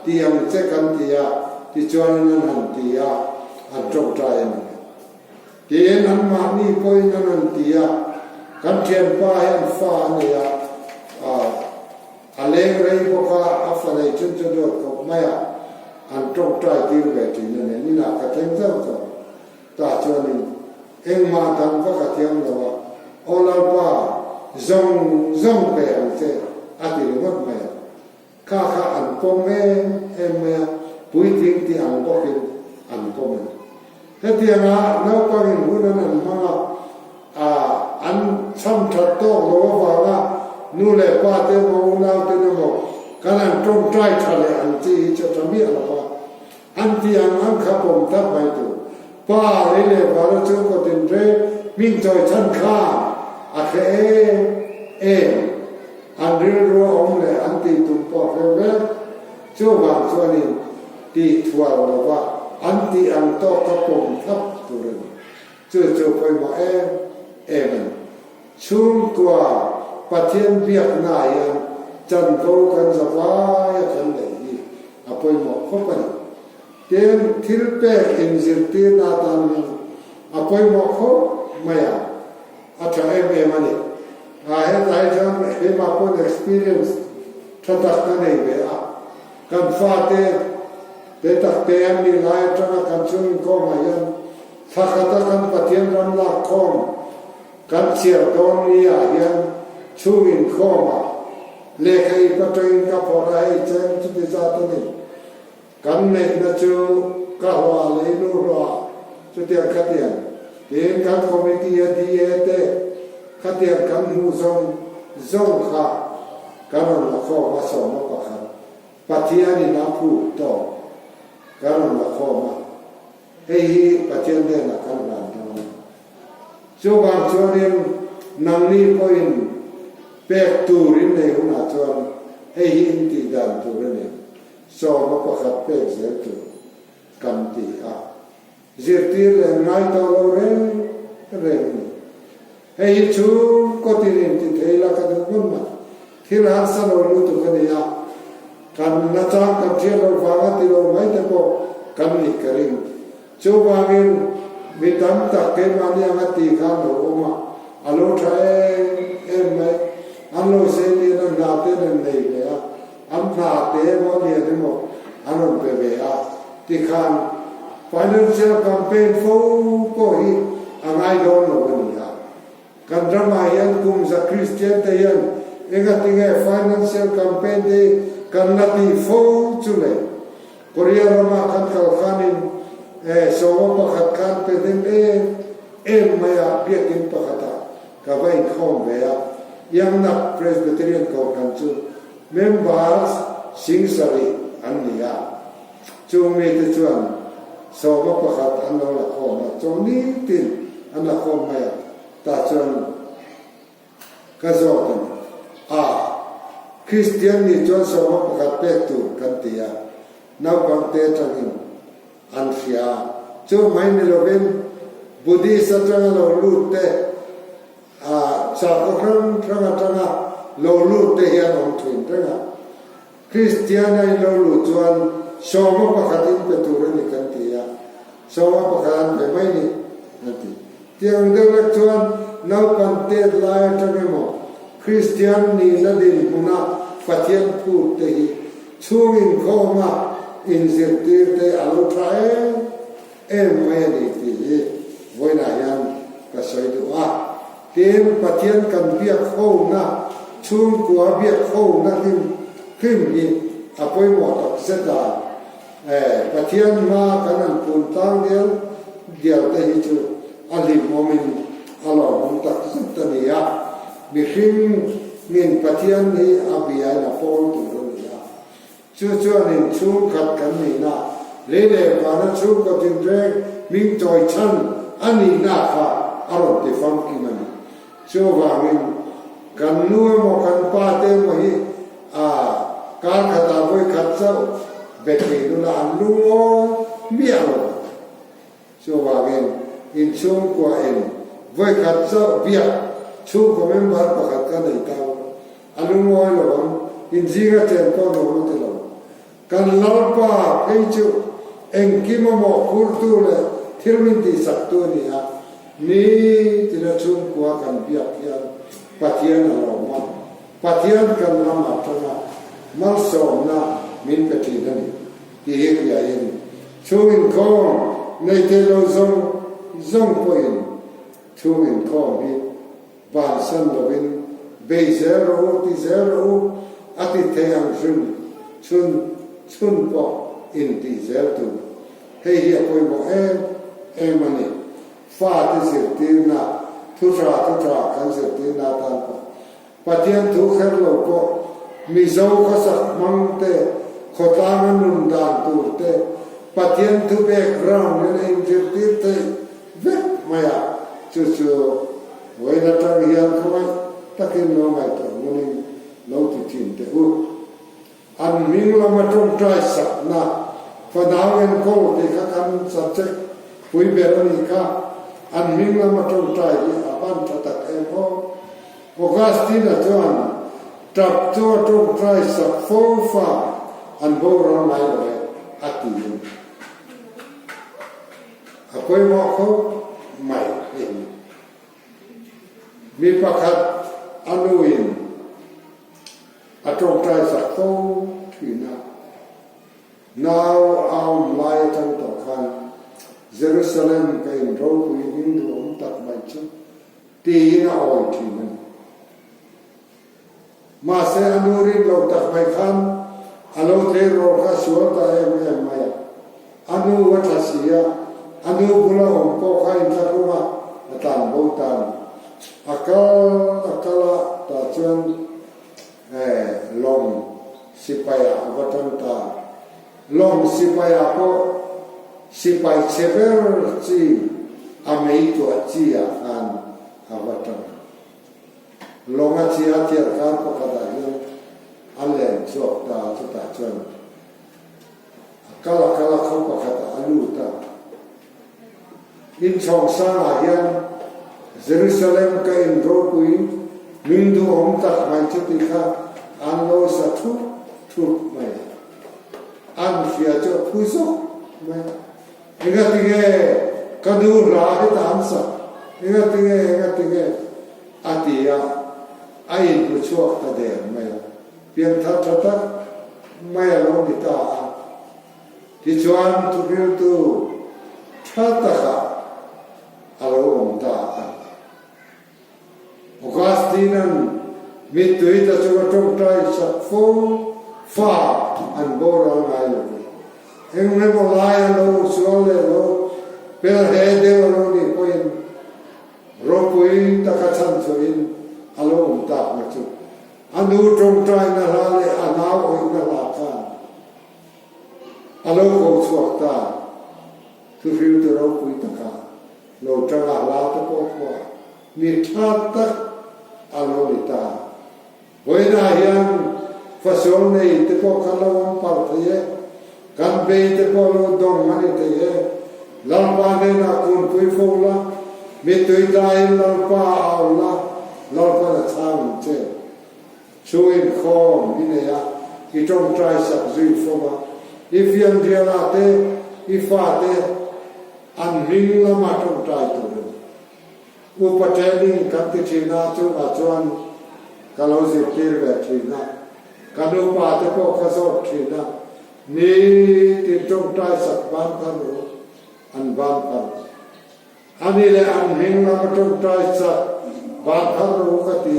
ที่ยังเจกันที่จวนนั้นหันที่อันตรงใจนั่นที่นั้นมานี่พอยนั้นที่กันเทียนป้ายอันฟ้าเนี่ยอะไรไรพวกอาฟันไอจุนจุดก็ไม่อันตรงใจที่เกิดที่นั่นนี่นะก็เทียมเจ้าตัวตาจวนนี้เอ็งมาทำก็เทียมเราโอลาบ้าจงไปอันเจอดีตวัดไม่ข้าอันปมเอ็มปุยทิ้งที่อันก็เป็นอันปมเฮ้ยที่นั่นนับกันหุ่นนั้นมาอันซ้ำชัดโตโลว่านู่นเลยป้าเตมองนาเตนมองกันตรงใจทะเลอันที่จะทำอะไรบ้างอันที่อันขับผมทับไปตัวป้าเลยบาร์จูก็ติดเรมิ่งจอยชั้นข้าเคอันเรื่องรัวอมเลยอันที่ตุ่มปอดเร็วๆช่วงบางส่วนนี้ที่ทัวร์เราว่าอันที่อันโตกับผมทับตัวเรื่องจู่ๆไปว่ามันชุ่มกว่าปะเทียนเบียกนายจันโกกันสบายกันเลยไปว่าเข้าไปเดินทิลเปกอินสิลตีนาตานีไปว่าเขาไม่อาจจะมันนี่ให้ใจจังมาพูด experience ทัดกันเองกันฟาเตตักเตยมีหลายจังกันช่วยก็มายันถ้ากันปะเทียนรำลักคอมกันเสียตอนนี้ยันช่วยข้อมาเลขัยปะตัวเองกับพอไรเจนจุดจาตุนี้กันเนกนะจูกะว่าเลยนูรัวจุดเดียขัดเดียนเห็นกันคอมมิตี้ดีเตขัดเดียนกันหูซงขากันละข้อมาสอนมาปะครับปะเทียนี่นับพูดต่อกันละข้อมาเฮ้ยปะเทียนเดินละกันละจูบางชวนนี้นังนี่พอยเป็กตูรินในหัวหน้าชวนเฮ้ยอินติดันตูรินเนี่ยสอบมาประคับเป็กเสียตัวกันตีเสียตีเรื่องไงตัวเราเรื่องนี้เฮ้ยชูก็ตีรินติเทล่ากันทุกคนที่ร้านสนุนรู้ตัวกันเนี่ยกันนัดกันเที่ยวเราฟังที่เราไม่ได้บอกกันนี่กระดิ่งชูบางอินมีตั้งแต่เกิดมาเนี่ยมาตีข้าวหนูมาอัลโหลใช้ไหมอัลโหลเสียนี่นั่นนาเต้นในเลยอันนาเต้บอลเนี่ยนี่มั้งอันนั้นเป็นแบบ ติคาน financial campaign ฟูก็ฮีอังไอโดนโลกันยากันดราม่ายันกุมจากคริสเตียนเตียนเองก็ติงเอ financial campaign ดีกันนัดที่ฟูจุเลยโคเรียรามาขันขัลขันินสวมปะขัดขันเป็นไม่อาเบียกินปะขัดกับไอ้ข้อมเบียยังนัก Presbyterian เขากันจู members สิงสารีอันนี้จูมีแต่ชวนสวมปะขัดอันนั้นละข้อมาจงนี้ตินอันนั้นข้อมาตาชวนก็สอนคริสเตียนนี่จวนสวมปะขัดเป็ดตูกันตียนับบังเตจังอินอันเสียจูไม่ในโลกเป็นบุตรสัจจะเราลูดเตจากครั้งเราลูดเตยานองทุนคริสเตียนในเราลูดจวนสวมปะขัดอินเป็ดตูเรนิกันตียสวมปะขัดเป็นไม่นี่นั่นทีที่อังเดลักจวนนับบังเตลายจังอิโมคริสเตียนนี่นั่นดินมุนาปัจเจกพูดเตยช่วงอินเข้ามาอินเสียตีเตอารมณ์ไม่ดีที่วันนั้นก็สวยดูเกมปะเทียนกันเบียกเข้านะช่วงกัวเบียกเข้านะขึ้นยิ่งอภัยหมดเสียดายปะเทียนมากันนั้นปุ่นตั้งเดียวแต่ฮิจูอันนี้โมมินอัลลอฮ์มุตักสุดตันยามีขึ้นมินปะเทียนนี้อาบียานะพอตัวนี้ช่วงนี้ช่วงขัดกันนี่นะเล่ๆว่านั้นช่วงก็จึงเร่งมิงจอยชันอันนี้น่าค่ะอารมณ์ที่ฟังกินมันช่วงว่ามิงกันนู้นมากันป้าเต็มว่าฮีการขัดตาไว้ขัดเจ้าเบ็ดเองละอันนู้นเบี้ยลงช่วงว่ามิงอินช่วงกว่าเองไว้ขัดเจ้าเบี้ยช่วงก็ไม่มาประคัดกันในเตาอันนู้นว่าหรออินจีก็เจนก็โน้ตเลยกันลาป้าเฮ้ยจูเอ็งกิมโมคูร์ตูเลยที่มินที่สักตัวนี้นี่ที่เราชมกว่ากันเบียดยันปฏิญาณเรามาปฏิญาณกันนำมาทำมาสอนนะมินปฏิญาณที่เฮียยินช่วงก่อนในเทเลส่งพอยน์ช่วงก่อนที่บ้านสันโดวินเบย์เซอร์ที่เซอร์อาทิตย์ยังชุนปอกอินที่เซอร์ตูเฮียพอยบอกมันนี่ฟ้าที่เสียตีน่ะทุกรากันเสียตีน่ะตามปะเทียนทุกข์โลกก็มีเจ้าก็สักมังเตขอตามันนุ่นดานตูเตปะเทียนทุกเอกราวนี่เองเสียตีเตเวทมาจู่ๆวันนั้นตั้งเฮียนเขาไว้ตักอินน้องไอ้ตัวมันเราติดทิ้งเตอันมิงเรามาตรงใจสักนะฝนเอาเงินโคที่เขาทำสัจจะปุยเบรนี่ค่ะอันมิงเรามาตรงใจที่อาบันจะตัดเองก็โอกาสที่นั่นจวนจับตัวตรงใจสักฟ้องฟ้าอันโบราณไม่เลยอัติยุอาคุยว่าเขาไม่เห็นมีประคัดอนุอินอาตรงใจสักฟ้องที่นั่นnow our light and the khan Jerusalem kain ro kui hindu om tak mai chu ti na oi thi man ma se anuri lo tak mai khan alo te ro ka suwa ta mai anu wa ta sia anu bula om po khai ta kuma tan bo tan akala ta chuan long sipaya watan ta long sipaya ko sipai sever chi amei to chia an awatan longa chia tia kan ko kada yo alen chok ta ta chuan kala ko ko kada alu ta in chong sa hian Jerusalem ka in ro kui mindu om tak mai chu ti kha an lo sa thu mai an fia cho puso mai ingatinge kadu ra ke tansa ingatinge atia ai bu chuak ta de mai pian tha mai lo di ta ที่ชวนทุกเรื่องตัวชัดตะค่ะอารมณ์ตาโอกาสที่นั้นมีตัวที่จะมาจงใจสักฟูฟ้าอันโบราณไงเลยเอ็งไม่บอกลายเราสวลเลยเราเป็นเหตุเดียวเรานี่พูดเราพูดตะกัดสันสุรินอารมณ์ตามาจุอันดูจงใจนั่นละเลยอันน้าโอ้ยนั่นละกันอารมณ์ของสวดตาทุกฟิวตัวเราพูดตะกัดเราจะละลาตะโกว่ามีทัดตักอารมณ์ตาวันนั้นยังฟัสโซนในตะโกกันเราปัตย์กันเบย์ตะโกเราดงมันเตยลำบากเลยนะคุณคุยฟงละมีตัวใจลำบากเอาละลำบากทางเจ้ช่วยคอมนี่เนี่ยที่จงใจสักจุดฟงละอีฟิอันเดียร์เตอีฟ้าเตอันมิงละมาจงใจตัวเดิมอุปเทนิกันติชินาจุอาจวนกัลสิกิรเวทินากันอุปาเตโกขสดทินานี่ที่จงใจสักบ้านกันรู้อันบ้านกันอันนี้แหละอันมิงละมาจงใจสักบ้านกันรู้กันที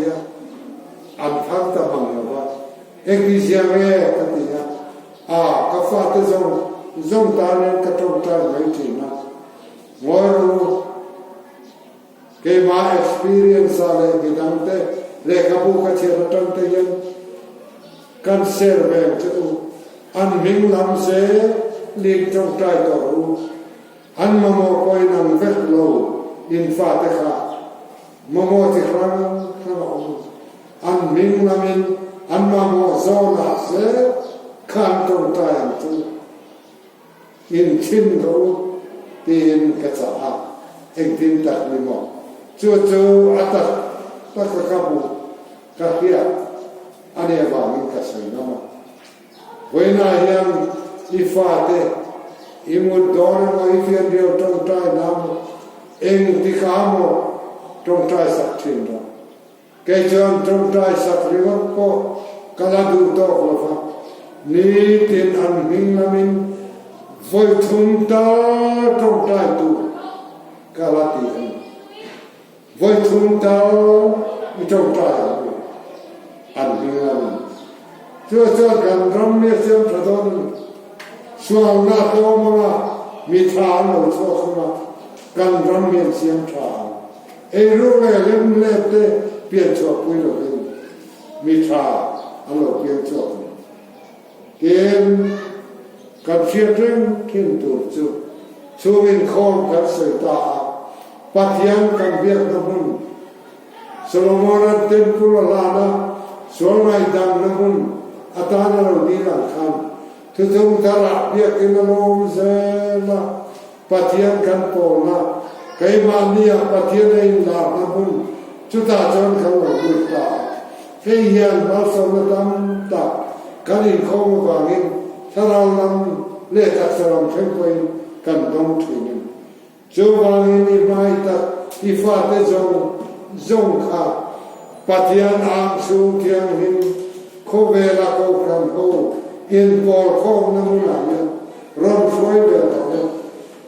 อันพักตะบังละว่าเอกวิเชียเวกันทีกาฟ้าที่จงตาเนี่ยกระจงใจไม่ทีนะงอรู้que ma experience ale bidante le kabu ka chira tante yan kan serve tu an ming lam se li trong trai to ru an mamo koi nam vet lo in fa te kha mamo ti khan om an ming lamin an mamo zona se khan trong trai tu in chin ro tin ka cha eng tin tak ni mo Cucu atas tak kabu kakia ane abangin kasih nama. Wena yang ifate imut don mo ifian dia tong tai nam eng tikamo tong tai saktinda. Kejon tong tai sakriwan ko kaladu to lofa ni tin an hinglamin voi thum ta tong tai tu kalati voi thum tao trong trai ăn hiền chưa gần râm miết xem thật hơn xuân na to mà mi thà nó cho không gần râm miết xem thà ấy lúc này lên lên thế biến cho quý lộc lên mi thà anh lộc biến cho kiếm cần phiền trên thiên tổ chú mình không cần sự ta Patian kan biar namun Solomon tempul lana Solomon dang namun atana dilang kan tutung tara biar kinalom zela Patian kan pona kai mania patian lain la namun cuta jon kan lupa kai hian balsam tam ta kanin khom wangin saralam le tak salam thempoin kan dong thuin Chú vang ini mai ta ifate zong kha patian ang su kiang hin ko vela ko kan ho in por ko na mu na ya ron foi ve na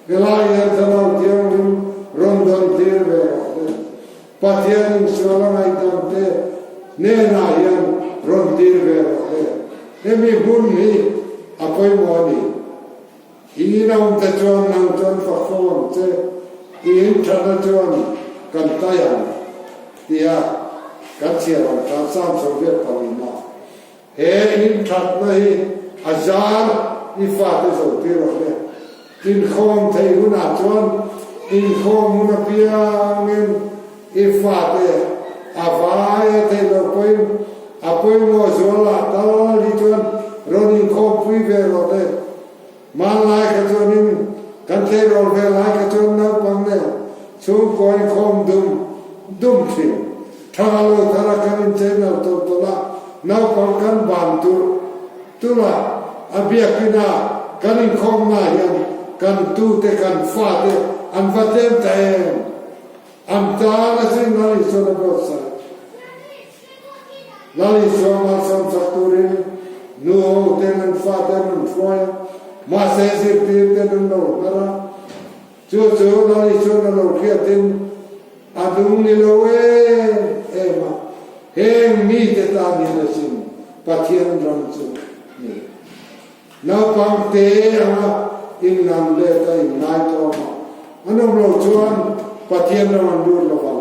vela ya tanau kiang hin ron don tir ve patian su la mai dam te ne na ya ron tir ve ne mi bun ni apoi mo ni ini naum tajuan naum tuan fakon te ini thana tuan kan tayan dia kan siaran kan sam soviet palina he in that nahi azar ifate so tiro le in khom thei huna tuan in khom huna piangin ifate avai te lo poin apoi mo zola ta li tuan ronin khom pui ve lo le Man lai ka chuanin kan thei rol ve lai ka chuan na pang ne chu koi khom dum thim thalo thara kan che na to la na pang kan ban tu la abia kina kan khom na yan kan tu te kan fa te an va tem te am ta na sin na li so na bo sa la li so ma sam sa turin nu te nan fa te nan foya มาเสียสิตีเต็นโลกนะจู่ๆนั่นอีชวนโลกเขียตินอาดุงนิโลเอมาเฮงมีเตตามีนะสิปัจเจียนรันจุนี่นาปังเตอะอินนันเลตอินนายตัวมาอันนั้นเราชวนปัจเจียนรันดูระวัง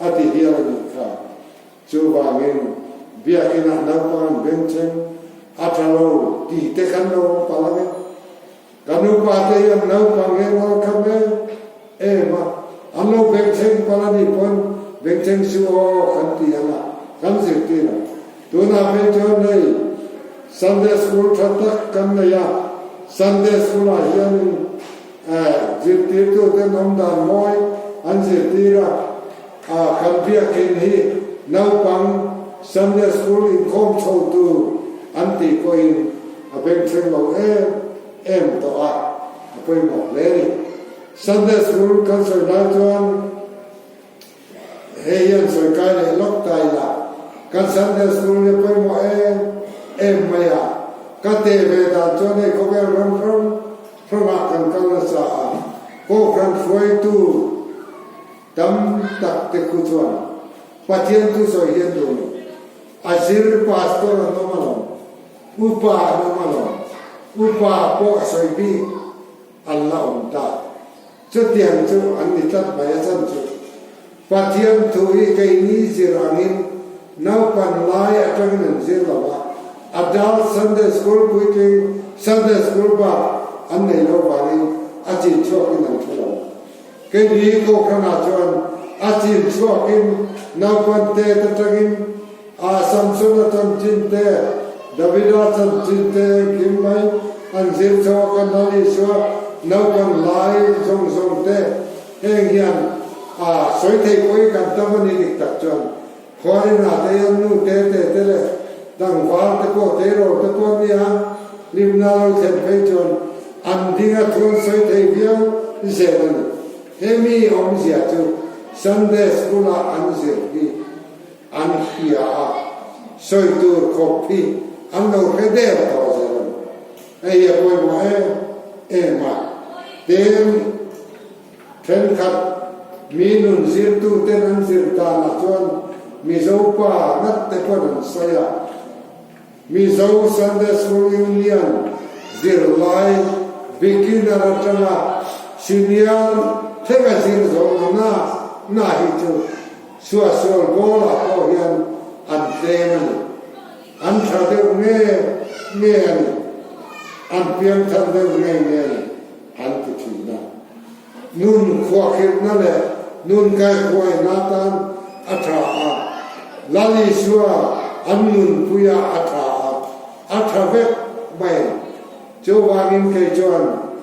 อธิเดียร์นี่ค่ะจู่บางเงินเบียกินานาปังเบนเชงอัตโลตีเตกันโลปาลังกันอุปาเตยันนาปังเงินเราคำเอมาอันโลเบนเชงปาลันีปนเบนเชงชัวขันตีนะขันสิตีนะตัวน่าเป็นเจ้าในSunday school thatak kan ya Sunday school ayan jirtir tu den omdan moi an jirtira kan pia kin hi nau pang Sunday school in khom chou tu anti ko in abeng threng lo em to apoi mo le Sunday school kan soi na chuan he yan soi kai le lok tai la kan Sunday school le poi mo em maya kate veda chone ko be ron from akan kala sa ko kan foi tu dam tak te ku chuan pathian tu so hian tu azir pastor no malo upa no malo upa po soi bi Allah ta chu tiang chu an ni tat ba ya chan chu pathian tu hi kai ni zirangin nau pan lai atang nan zir lawa adult Sunday school kuiking Sunday school ba anne lo bani achin chokin nan thlo ke ni ko kana chuan achin chokin nau pan te tatagin a samsung tan chin te davida tan chin te kim mai an zir chokan nali so nau pan lai song song te heng hian soi thei koi kan tamani dik tak chuan khorina te yan nu te le dang wal te ko te ro te ko ni ha lim na lo chen pe chon an dinga thon soi thei biang ze nan he mi om zia chu Sunday school an ze hi an hia soi tu copy an lo he de to ze nan ai ya ko mo ma ten ken khat mi nun zir tu ten an zir ta na chon mi zo pa nat te ko nan saya Mizo Sunday School Union Zirlai Beginner Atanga Senior Tega Zirzo Na Hitu Sua Bola Kohian Anteman Antrade Ngen Anpian Tande Ngen Antitina Nun Kwakir Nale Nun Kai Kwai Natan Atra Lali Sua Anun puya atravek mai jo wangin ke jon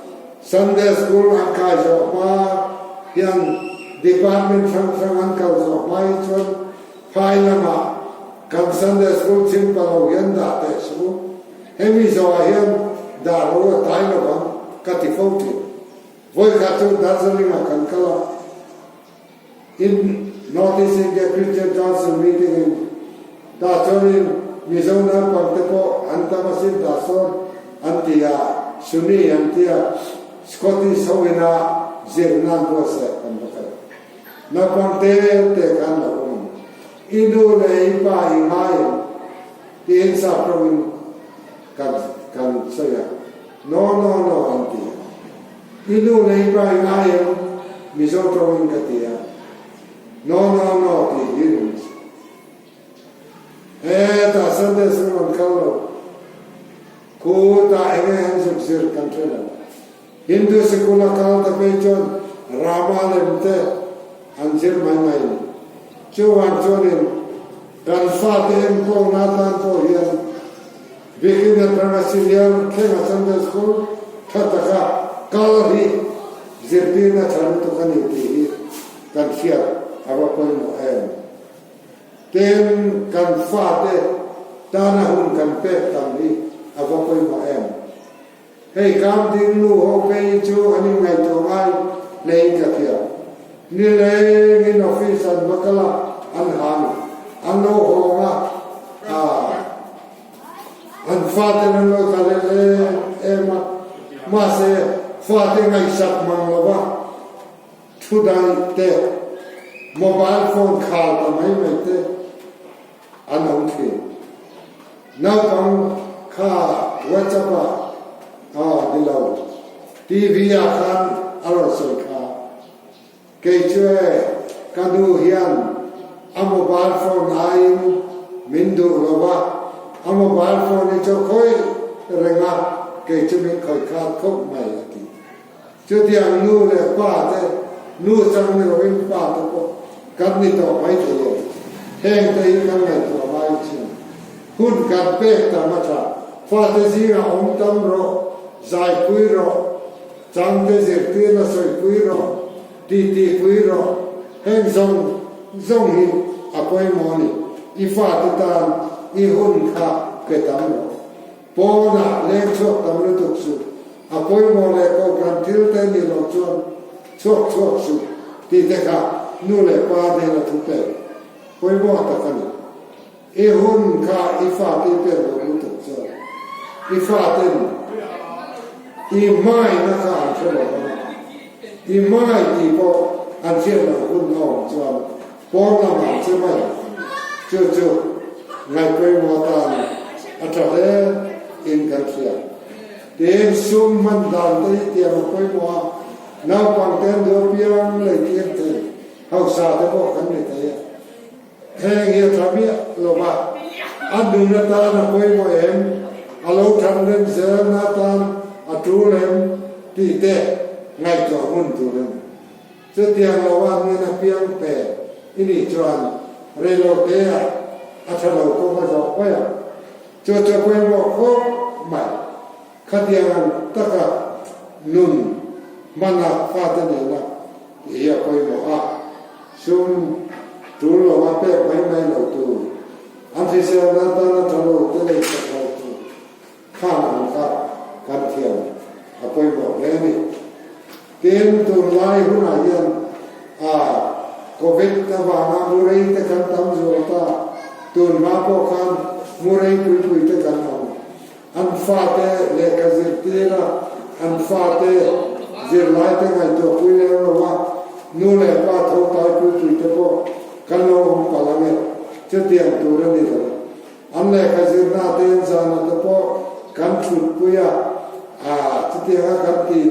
Sunday school angkai jo ma yang department sang angkau jo mai jon phai lama kan Sunday school chin palo yan da te su hemi jo hian da ro tai lo bang kati fauti voi ka tu darjeeling kan kala in noticing a Christian Council meeting in da chorin mizona pagtepo antamasin da son antia suni antia Scotty sowina zirna do se kan bakal na pangte te kan la indo le pa imai tin sa provin kan saya no antia indo le pa imai mizo provin katia no ti hirin ta Sunday school kallo ko ta enge sir kantrela Hindu school kal ta pechon ramalem te anjir mai chuan chonin kan faten ko natan ko hian beginner transition kena Sunday school thataka kalri zirtina tharu to kani ti kan khia awa ko mo ten kan fate dana hun kan pe tam ni awa ko mo hei kam ding lu ho pe chu ani ngai to ngai nei ka pia ni le in office an bakala an han an lo ho nga an fate na lo ta le ema มาเสฟาเตไงสักมังละวะทุดังเตโมบายโฟนขาดทำไมไม่เตอันนั้นคือนับฟังข้าวัจปะดิเราทีวีอาคารอารมณ์สุขาเกยช่วยกันดูเฮียนโมบายโฟนไอมินดูละวะโมบายโฟนนี่จะค่อยเร่งอ่ะเกยจะมีค่อยขาดคบไม่ละทีจุดอย่างนู้นเลยป้าเตนู้นจังเลยวิ่งป้าตัวก็กันนี่ต่อไปเถอะแห้งเตยกันไงตัวไปชิมหุ่นกันเป๊ะตามมาจ้าฟาเตซีอาองตัมโรใจคุยโรจังเตจิตตีน่ะสวยคุยโรตีคุยโรแห้งซงหิอภัยมอนี่อีฟาเตตานอีหุ่นข้าเกิดตัมโรปอน่ะเลี้ยงชกตัมโรตุกสุอภัยมอเลยก็การทิลเตนี่เราชวนชกสุตีเตค่ะนู่นเลยป้าเดละทุกเตะปอยมอตะกันอีหุ่นข้าอีฟาเตเป็นเราตุกสุอีฟาเตนอีไม่นะคะอันเชื่อเราอีไม่อีพออันเชื่อเราหุ่นน้องจวนปอน้ำมันใช่ไหมจู่ไงปอยมอตานอัตราเล่อินกันเสียเดี๋ยวซุ่มมันดันได้เตรียมปอยมอน้าฟังเต้นเดือบยังเลยเตรียมเตะเขาสาธุบอกกันเลยเตะแห่งเหี้ยทำเหี้ยโลมาอันดูนาตานะปอยมอเอ็มอาลูกทำเรื่องเสือนาตานอัตรูเอ็มที่เตะไงตัวหุ่นตัวเอ็มสุดที่อันเราว่านี่นะเพียงเปะอินี่จวนเรโลเตะอัตเราก็มาจากไปจะปอยมอเขาไม่ขัดยังตะกะนุ่นมันน่ะฟาดเนี่ยนะเฮียปอยมอซุ่มตูโลมาเปะไม่เราตูอันที่เสียนาตานะทะโลเตะเลยเราตูข้ามันก็การเที่ยวปอยมอเลยนี่เกณฑ์ตัวไล่หุ่นอายันโควิดตะวันมาบุรีตะกันตำโจตาตัวมาพอกันมุรีคุยตะกันเอาอันฟาเตเลกซิเตระอันฟาเตเจริญแต่ไงตัวคุยแล้วว่านู่นแหละป้าทงตายคุยตะโกกันเราพลังเนี่ยจะเตรียมตัวนี่เลยอันแรกก็จะน่าเตือนสานตะโกกันชุดคุยจะเตรียมกันที่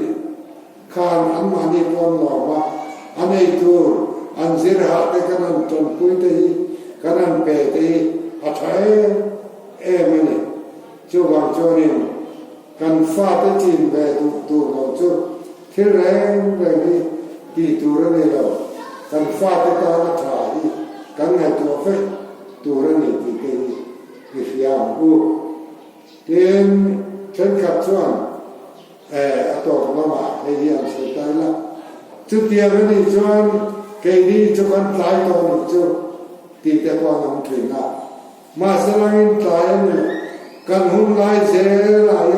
ข้างอันมานี่คนหล่อว่าอันนี้ตัวอันเสียหายแต่กันนั้นจนคุยตีกันนั้นเปย์ตีอัฐายมันนี่ช่วงช่วงนี้กันฟาดจีนไปตัวเราช่วที่แรงแบบนี้ที่ตัวนี้เรากันฟาดตาอัฐายกันไงตัวเฟกตัวนี้ที่ที่ยามกูเดินฉันขับช่วงตัวมาว่าไอ้เหี้ยสุดท้ายละจุดเดียวนี่จวนเกดีจุกันตายตัวนี่จุดที่แต่ก่อนน้องถึงนะมาสลายตายเนี่ยกันหุ่นลายเสียลาย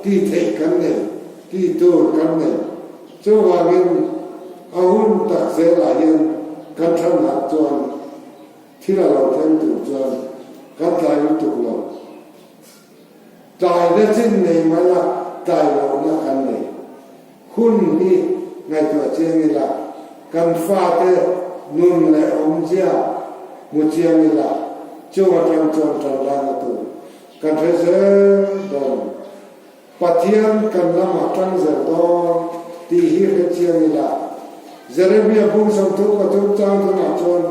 ที่เทกันเนี่ยที่ตัวกันเนี่ยจุว่าเงินเอาหุ่นตักเสียลายกันทำหนักจวนที่เราทำถูกจวนกันตายถูกเราตายได้สิ้นในเวลาตายเราละกันเลยคุณนี่ไงตัวเชียงนี่ละกันฟาเตนุ่นและองเจียมุเชียงนี่ละจังหวัดจังหวัดตัวกันเทเซดอนปัทยันกันละมาจังเซดอนที่ฮิเรเชียงนี่ละเจเรมียบุญสัมทุกตุจังตัวนัจวน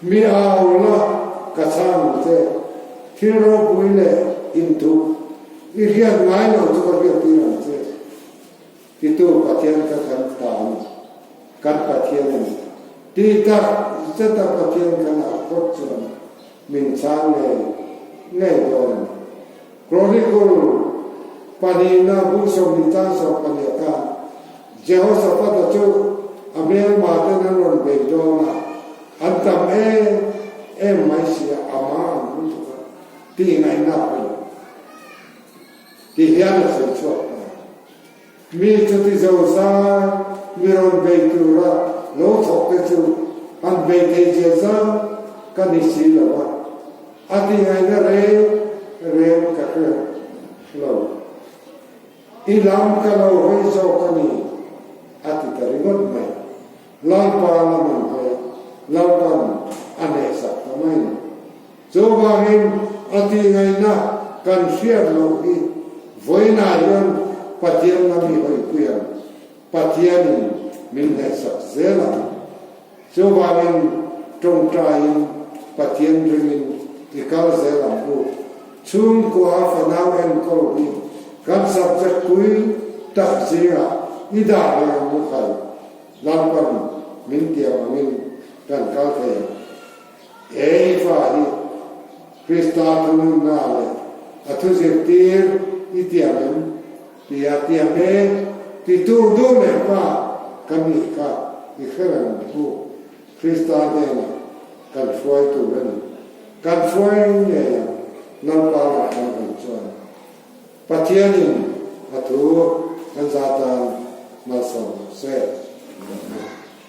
มีอาวุละกัสังเตที่เราบุยเลอินทุอีเรียนง่ายเราจะก็เรียนที่นั่นเสียที่ตัวปัทยันกันตามกันปัทยันที่ตักจะตักปัทยันกันอาคตจวนมินช้างเลยง่ายโดนโครนิคอลปานีนาบุษมิตาสปัญญาการเจ้าสัพพะจุอเมริมาเตนันรอนเบโดนาอันทำไม่เสียอามาที่ไงนับเลยที่เฮียนสุดชอบมีจุดที่จะอุตส่าห์มีรอนเบตูระโลทอกเตจูอันเบตเจซ่ากันนิสิลวะอาทิตย์ไงนะเรื่องกันเรา ilam kalau hoizo kani ati taringot mai lampa laman hoya lampan ane sak tamai zobahin ati ngai na kan siar lo hi voina yon patiam nami hoi kuyan patiam min ne sak zela zobahin trong trai patiam ringin ikal zela ku chung kwa fanau en ko hi kan subject kui tak zira ida ya mukhal lampan min dia min kan kal the fa hi krista tunun na le atu zeptir itiamen tiame titu do ne pa kami ka ikharan bu krista ne kan foi tu ren kan foi ne nan pa kan chuan patianin atu kan zatan masam se